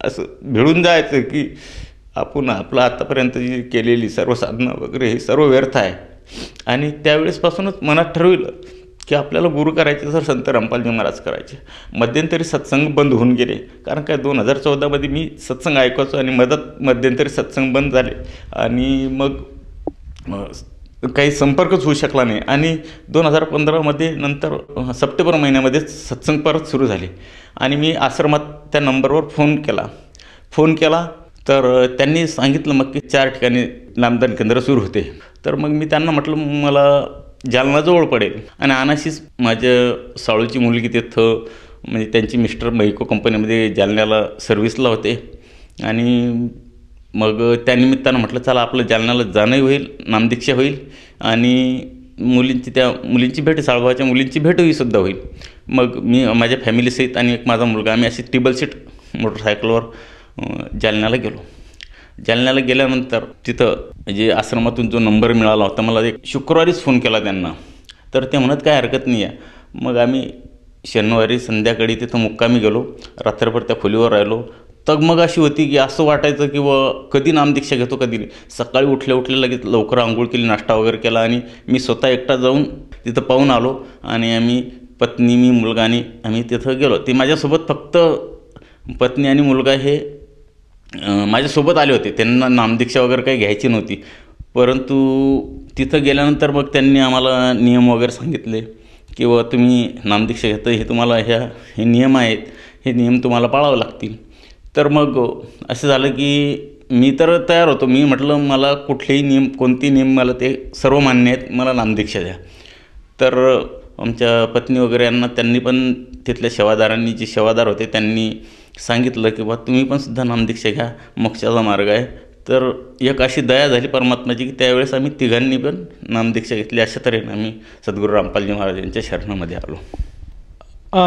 F: असं भिडून जायचं की आपण आपलं आतापर्यंत जी केलेली सर्व साधनं वगैरे हे सर्व व्यर्थ आहे. आणि त्यावेळेसपासूनच मनात ठरविलं की आपल्याला गुरु करायचे तर संत रामपालजी महाराज करायचे. मध्यंतरी सत्संग बंद होऊन गेले, कारण काय 2014मध्ये मी सत्संग ऐकायचो आणि मध्यंतरी सत्संग बंद झाले आणि मग काही संपर्कच होऊ शकला नाही. आणि 2015मध्ये नंतर सप्टेंबर महिन्यामध्ये सत्संग परत सुरू झाले आणि मी आश्रमात त्या नंबरवर फोन केला तर त्यांनी सांगितलं मग की 4 ठिकाणी नामदान केंद्र सुरू होते. तर मग मी त्यांना म्हटलं मला जालना जवळ पडेल आणि अनाशीच माझ्या साळूची मुलगी तिथं म्हणजे त्यांची मिस्टर मैको कंपनीमध्ये जालन्याला सर्व्हिसला होते आणि मग त्यानिमित्तानं म्हटलं चला आपलं जालन्याला जाणंही होईल, नामदीक्षा होईल आणि मुलींची भेट, साळभावाच्या मुलींची भेटही सुद्धा होईल. मग मी माझ्या फॅमिलीसहित आणि एक माझा मुलगा आम्ही अशी टेबल सीट मोटरसायकलवर जालन्याला गेलो. जालन्याला गेल्यानंतर तिथं म्हणजे आश्रमातून जो नंबर मिळाला होता मला, एक शुक्रवारीच फोन केला त्यांना. तर ते म्हणत काय हरकत नाही आहे. मग आम्ही शनिवारी संध्याकाळी तिथं मुक्कामी गेलो, रात्रभर त्या खोलीवर राहिलो. तगमग अशी होती की असं वाटायचं की कधी नामदीक्षा घेतो कधी नाही. सकाळी उठल्या लगेच लवकर आंघोळ केली, नाश्ता वगैरे केला आणि मी स्वतः एकटा जाऊन तिथं पाहून आलो आणि आम्ही पत्नी, मी, मुलगा आणि आम्ही तिथं गेलो. ते माझ्यासोबत फक्त पत्नी आणि मुलगा हे माझ्यासोबत आले होते. त्यांना नामदीक्षा वगैरे काही घ्यायची नव्हती. परंतु तिथं गेल्यानंतर मग त्यांनी आम्हाला नियम वगैरे सांगितले की तुम्ही नामदीक्षा घेता हे तुम्हाला हे नियम आहेत, हे नियम तुम्हाला पाळावे लागतील. तर मग असं झालं की मी तर तयार होतो. मी म्हटलं मला कुठलेही नियम, कोणतेही नियम मला ते सर्व मान्य आहेत, मला नामदीक्षा द्या. तर आमच्या पत्नी वगैरे यांना त्यांनी पण तिथल्या सेवादारांनी, जे सेवादार होते त्यांनी सांगितलं की तुम्ही पण सुद्धा नामदीक्षा घ्या, मोक्षाचा मार्ग आहे. तर एक अशी दया झाली परमात्माची की त्यावेळेस आम्ही तिघांनी पण नामदीक्षा घेतली. अशा तऱ्हेने आम्ही सद्गुरू रामपालजी महाराज यांच्या शरणामध्ये आलो.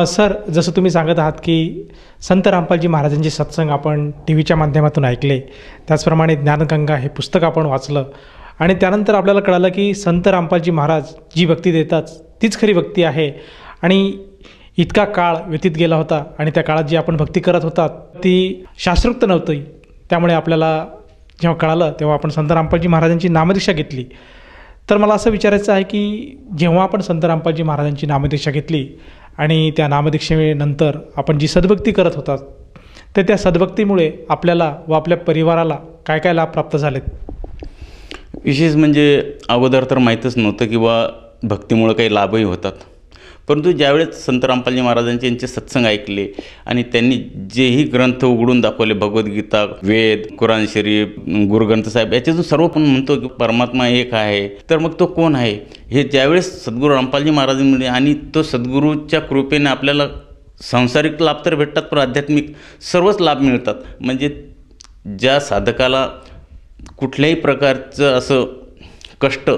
E: सर, जसं तुम्ही सांगत आहात की संत रामपालजी महाराजांचे सत्संग आपण टी व्हीच्या माध्यमातून ऐकले, त्याचप्रमाणे ज्ञानगंगा हे पुस्तक आपण वाचलं आणि त्यानंतर आपल्याला कळालं की संत रामपालजी महाराज जी भक्ती देतात तीच खरी भक्ती आहे. आणि इतका काळ व्यतीत गेला होता आणि त्या काळात जी आपण भक्ती करत होतात ती शास्त्रोक्त नव्हती. त्यामुळे आपल्याला जेव्हा कळालं तेव्हा आपण संत रामपालजी महाराजांची नामदीक्षा घेतली. तर मला असं विचारायचं आहे की जेव्हा आपण संत रामपालजी महाराजांची नामदीक्षा घेतली आणि त्या नामदीक्षेनंतर आपण जी सद्भक्ती करत होतात, तर त्या सद्भक्तीमुळे आपल्याला व आपल्या परिवाराला काय काय लाभ प्राप्त झालेत?
F: विशेष म्हणजे अगोदर तर माहीतच नव्हतं किंवा भक्तीमुळं काही लाभही होतात. परंतु ज्यावेळेस संत रामपालजी महाराजांचे यांचे सत्संग ऐकले आणि त्यांनी जेही ग्रंथ उघडून दाखवले, भगवद्गीता, वेद, कुराण शरीफ, गुरुग्रंथसाहेब, याच्यातून सर्व पण म्हणतो की परमात्मा एक आहे. तर मग तो कोण आहे हे ज्यावेळेस सद्गुरू रामपालजी महाराजांमुळे आणि तो सद्गुरूच्या कृपेने आपल्याला सांसारिक लाभ तर भेटतात पण आध्यात्मिक सर्वच लाभ मिळतात. म्हणजे ज्या साधकाला कुठल्याही प्रकारचं असं कष्ट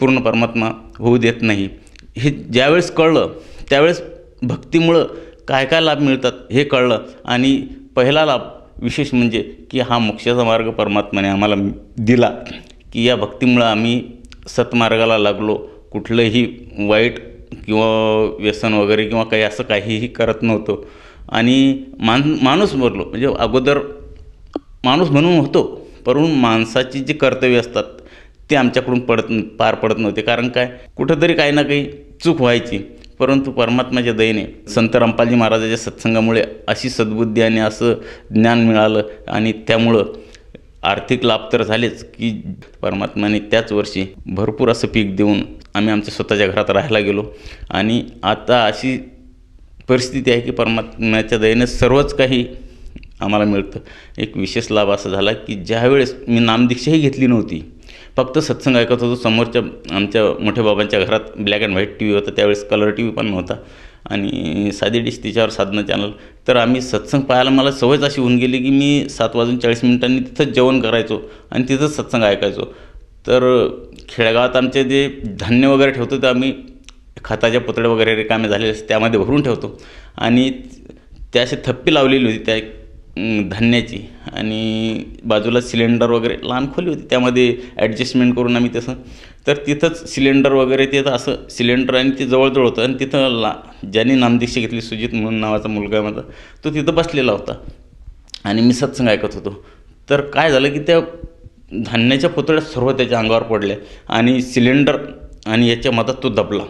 F: पूर्ण परमात्मा होऊ देत नाही, हे ज्यावेळेस कळलं त्यावेळेस भक्तीमुळं काय काय लाभ मिळतात हे कळलं. आणि पहिला लाभ विशेष म्हणजे की हा मोक्षाचा मार्ग परमात्माने आम्हाला दिला की या भक्तीमुळं आम्ही सत्मार्गाला लागलो. कुठलंही वाईट किंवा व्यसन वगैरे किंवा काही असं काहीही करत नव्हतो आणि माणूस बनलो. म्हणजे अगोदर माणूस म्हणून होतो, परंतु माणसाची जी कर्तव्य असतात ते आमच्याकडून पार पडत नव्हते. कारण काय, कुठंतरी काही ना काही चूक व्हायची. परंतु परमात्माच्या दयेने संत रामपालजी महाराजांच्या सत्संगामुळे अशी सद्बुद्धी आणि असं ज्ञान मिळालं आणि त्यामुळं आर्थिक लाभ तर झालेच की परमात्म्याने त्याच वर्षी भरपूर असं पीक देऊन आम्ही आमच्या स्वतःच्या घरात राहायला गेलो. आणि आता अशी परिस्थिती आहे की परमात्म्याच्या दयेने सर्वच काही आम्हाला मिळतं. एक विशेष लाभ असा झाला की ज्यावेळेस मी नामदीक्षाही घेतली नव्हती, फक्त सत्संग ऐकत होतो. समोरच्या आमच्या मोठ्या बाबांच्या घरात black and white T V होता, त्यावेळेस कलर टी व्ही पण नव्हता आणि साधी डिश, तिच्यावर साधनं चॅनल. तर आम्ही सत्संग पाहायला मला सवयच अशी होऊन गेली की मी 7:40 तिथंच जेवण करायचो आणि तिथंच सत्संग ऐकायचो. तर खेडेगावात आमचे जे धान्य वगैरे ठेवतो ते आम्ही खताच्या पुतळे वगैरे रिकामे झालेले त्यामध्ये भरून ठेवतो आणि त्या अशी थप्पी लावलेली होती त्या धान्याची, आणि बाजूला सिलेंडर वगैरे लहान खोली होती, त्यामध्ये ॲडजस्टमेंट करून आम्ही तसं, तर तिथंच सिलेंडर वगैरे ते असं सिलेंडर आणि ते जवळजवळ होतं. आणि तिथं ज्यांनी नामदीक्षा घेतली, सुजित म्हणून नावाचा मुलगा माझा, तो तिथं बसलेला होता आणि मी सत्संग ऐकत होतो. तर काय झालं की त्या धान्याच्या पोतळ्या सर्व त्याच्या अंगावर पडल्या आणि सिलेंडर आणि याच्या मधात तो दबला.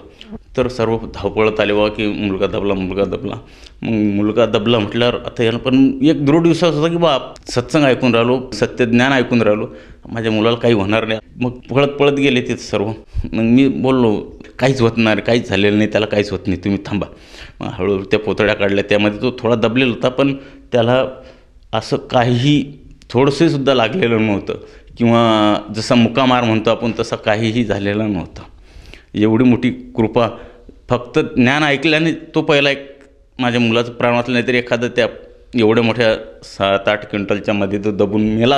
F: तर सर्व धावपळत आले बा की मुलगा दबला. मग मुलगा दबला म्हटल्यावर आता याला पण एक दृढ विश्वास होता की बा सत्संग ऐकून राहिलो, सत्यज्ञान ऐकून राहिलो, माझ्या मुलाला काही होणार नाही. मग पळत गेले ते सर्व. मग मी बोललो काहीच होत नाही, काहीच झालेलं नाही, त्याला काहीच होत नाही, तुम्ही थांबा. मग हळूहळू त्या पोतळ्या काढल्या. त्यामध्ये तो थोडा दबलेला होता, पण त्याला असं काही थोडंसंसुद्धा लागलेलं नव्हतं, किंवा जसा मुकामार म्हणतो आपण तसा काहीही झालेला नव्हता. एवढी मोठी कृपा फक्त ज्ञान ऐकल्याने तो पहिला एक माझ्या मुलाचं प्राण वाचलं, नाहीतरी एखादं त्या एवढ्या मोठ्या 7-8 क्विंटलच्या मध्ये तो दबला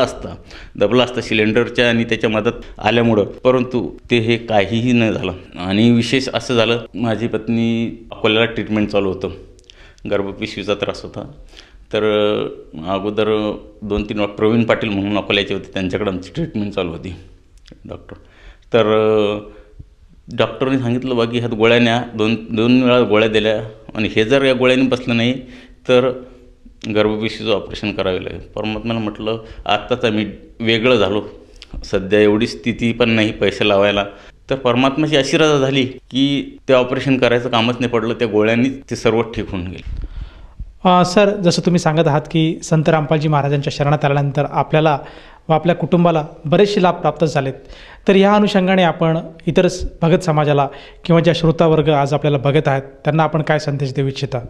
F: असता सिलेंडरच्या आणि त्याच्या मदत आल्यामुळं. परंतु ते हे काहीही न झालं. आणि विशेष असं झालं, माझी पत्नी अकोल्याला ट्रीटमेंट चालू होतं, गर्भपिशवीचा त्रास होता. तर अगोदर 2-3 वेळा प्रवीण पाटील म्हणून अकोल्याचे होते, त्यांच्याकडे आमची ट्रीटमेंट चालू होती डॉक्टर. तर डॉक्टरने सांगितलं बाकी ह्यात गोळ्या न्या, दोन वेळा गोळ्या दिल्या, आणि हे जर या गोळ्याने बसलं नाही तर गर्भपिशवीचं ऑपरेशन करावे लागेल. परमात्म्याला म्हटलं आत्ताच आम्ही वेगळं झालो, सध्या एवढी स्थिती पण नाही पैसे लावायला. तर परमात्म्याची अशी रजा झाली की ते ऑपरेशन करायचं कामच नाही पडलं, त्या गोळ्यांनी ते सर्व ठीक होऊन गेले.
E: सर, जसं तुम्ही सांगत आहात की संत रामपालजी महाराजांच्या शरणात आल्यानंतर आपल्याला व आपल्या कुटुंबाला बरेचसे लाभ प्राप्त झालेत, तर ह्या अनुषंगाने आपण इतर भगत समाजाला किंवा ज्या श्रोतावर्ग आज आपल्याला बघत आहेत त्यांना आपण काय संदेश देऊ इच्छिता?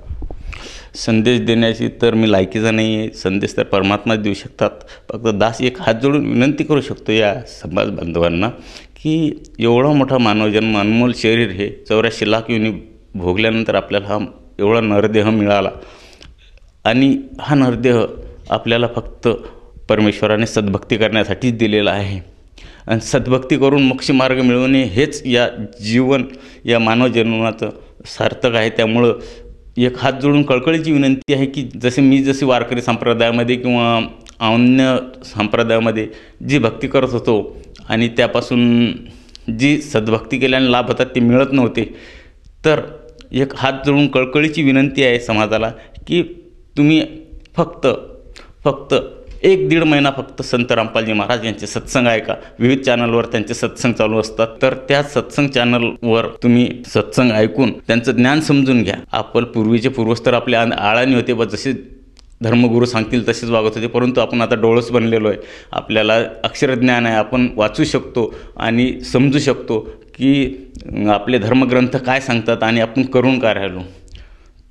F: संदेश देण्याची तर मी लायकीचा नाही आहे, संदेश तर परमात्माच देऊ शकतात. फक्त दास एक हात जोडून विनंती करू शकतो या समाज बांधवांना की एवढा मोठा मानवजन्म, अनमोल शरीर हे 84 लाख योनी भोगल्यानंतर आपल्याला हा एवढा नरदेह मिळाला, आणि हा नरदेह आपल्याला फक्त परमेश्वराने सद्भक्ती करण्यासाठीच दिलेला आहे. आणि सद्भक्ती करून मोक्षमार्ग मिळवणे हेच या मानव जन्माचं सार्थक आहे. त्यामुळं एक हात जोडून कळकळीची विनंती आहे की जसे वारकरी संप्रदायामध्ये किंवा अन्य संप्रदायामध्ये जी भक्ती करत होतो आणि त्यापासून जी सद्भक्ती केल्याने लाभ होतात ते मिळत नव्हते, तर एक हात जोडून कळकळीची विनंती आहे समाजाला की तुम्ही फक्त 1-1.5 महिना फक्त संत रामपालजी महाराज यांचे सत्संग ऐका. विविध चॅनलवर त्यांचे सत्संग चालू असतात, तर त्या सत्संग चॅनलवर तुम्ही सत्संग ऐकून त्यांचं ज्ञान समजून घ्या. पूर्वीचे पूर्वस्तर आपल्या आळाणी होते, जसे धर्मगुरू सांगतील तसेच वागत होते, परंतु आपण आता डोळस बनलेलो आहे, आपल्याला अक्षरज्ञान आहे, आपण वाचू शकतो आणि समजू शकतो की आपले धर्मग्रंथ काय सांगतात आणि आपण करून काय राहिलो.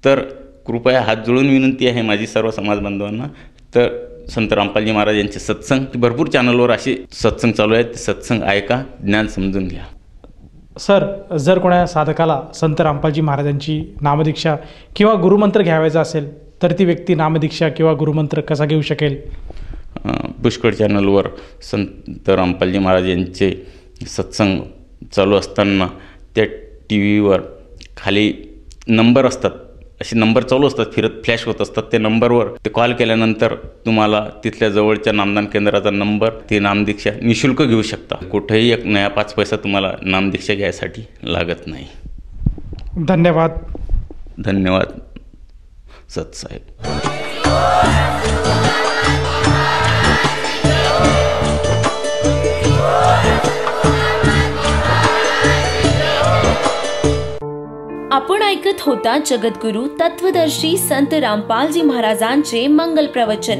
F: तर कृपया हात जोडून विनंती आहे माझी सर्व समाज बांधवांना, तर संत रामपालजी महाराज यांचे सत्संग भरपूर चॅनलवर असे सत्संग चालू आहेत, ते सत्संग ऐका, ज्ञान समजून घ्या.
E: सर, जर कोणा साधकाला संत रामपालजी महाराजांची नामदीक्षा किंवा गुरुमंत्र घ्यावायचा असेल तर ती व्यक्ती नामदीक्षा किंवा गुरुमंत्र कसा घेऊ शकेल?
F: पुष्कळ चॅनलवर संत रामपालजी महाराज यांचे सत्संग चालू असताना त्या TV वर खाली नंबर असतात, असे नंबर चालू असतात, फिरत फ्लॅश होत असतात. त्या नंबरवर ते कॉल केल्यानंतर तुम्हाला तिथल्या जवळच्या नामदान केंद्राचा नंबर, ते नामदीक्षा निःशुल्क घेऊ शकता. कुठेही 1 नया 5 पैसा तुम्हाला नामदीक्षा घ्यायसाठी लागत नाही. धन्यवाद सतसाहेब.
A: आपण ऐकत होता जगद्गुरु तत्वदर्शी संत रामपालजी महाराजांचे मंगल प्रवचन.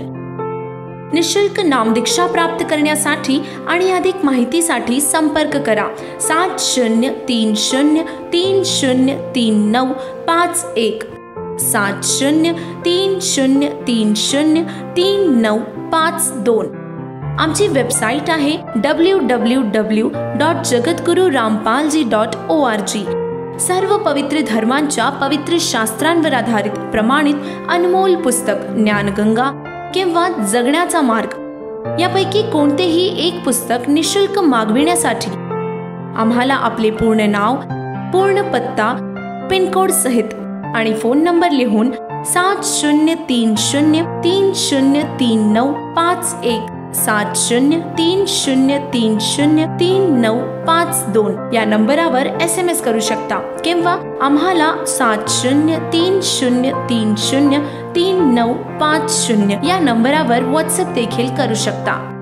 A: निःशुल्क नामदीक्षा प्राप्त करण्यासाठी आणि अधिक माहितीसाठी संपर्क करा 7030303951 7030303952. आमची वेबसाईट आहे www.jagadgururampalji.org. सर्व पवित्र धर्मांच्या पवित्र शास्त्रांवर आधारित प्रमाणित अनमोल पुस्तक ज्ञानगंगा किंवा जगण्याचा मार्ग यापैकी कोणतेही एक पुस्तक निःशुल्क मागविण्यासाठी आम्हाला आपले पूर्ण नाव, पूर्ण पत्ता, पिनकोड सहित आणि फोन नंबर लिहून 7030303951 7030303952 या नंबरावर SMS करू शकता किंवा आम्हाला 7030303950 या नंबरावर WhatsApp देखील करू शकता.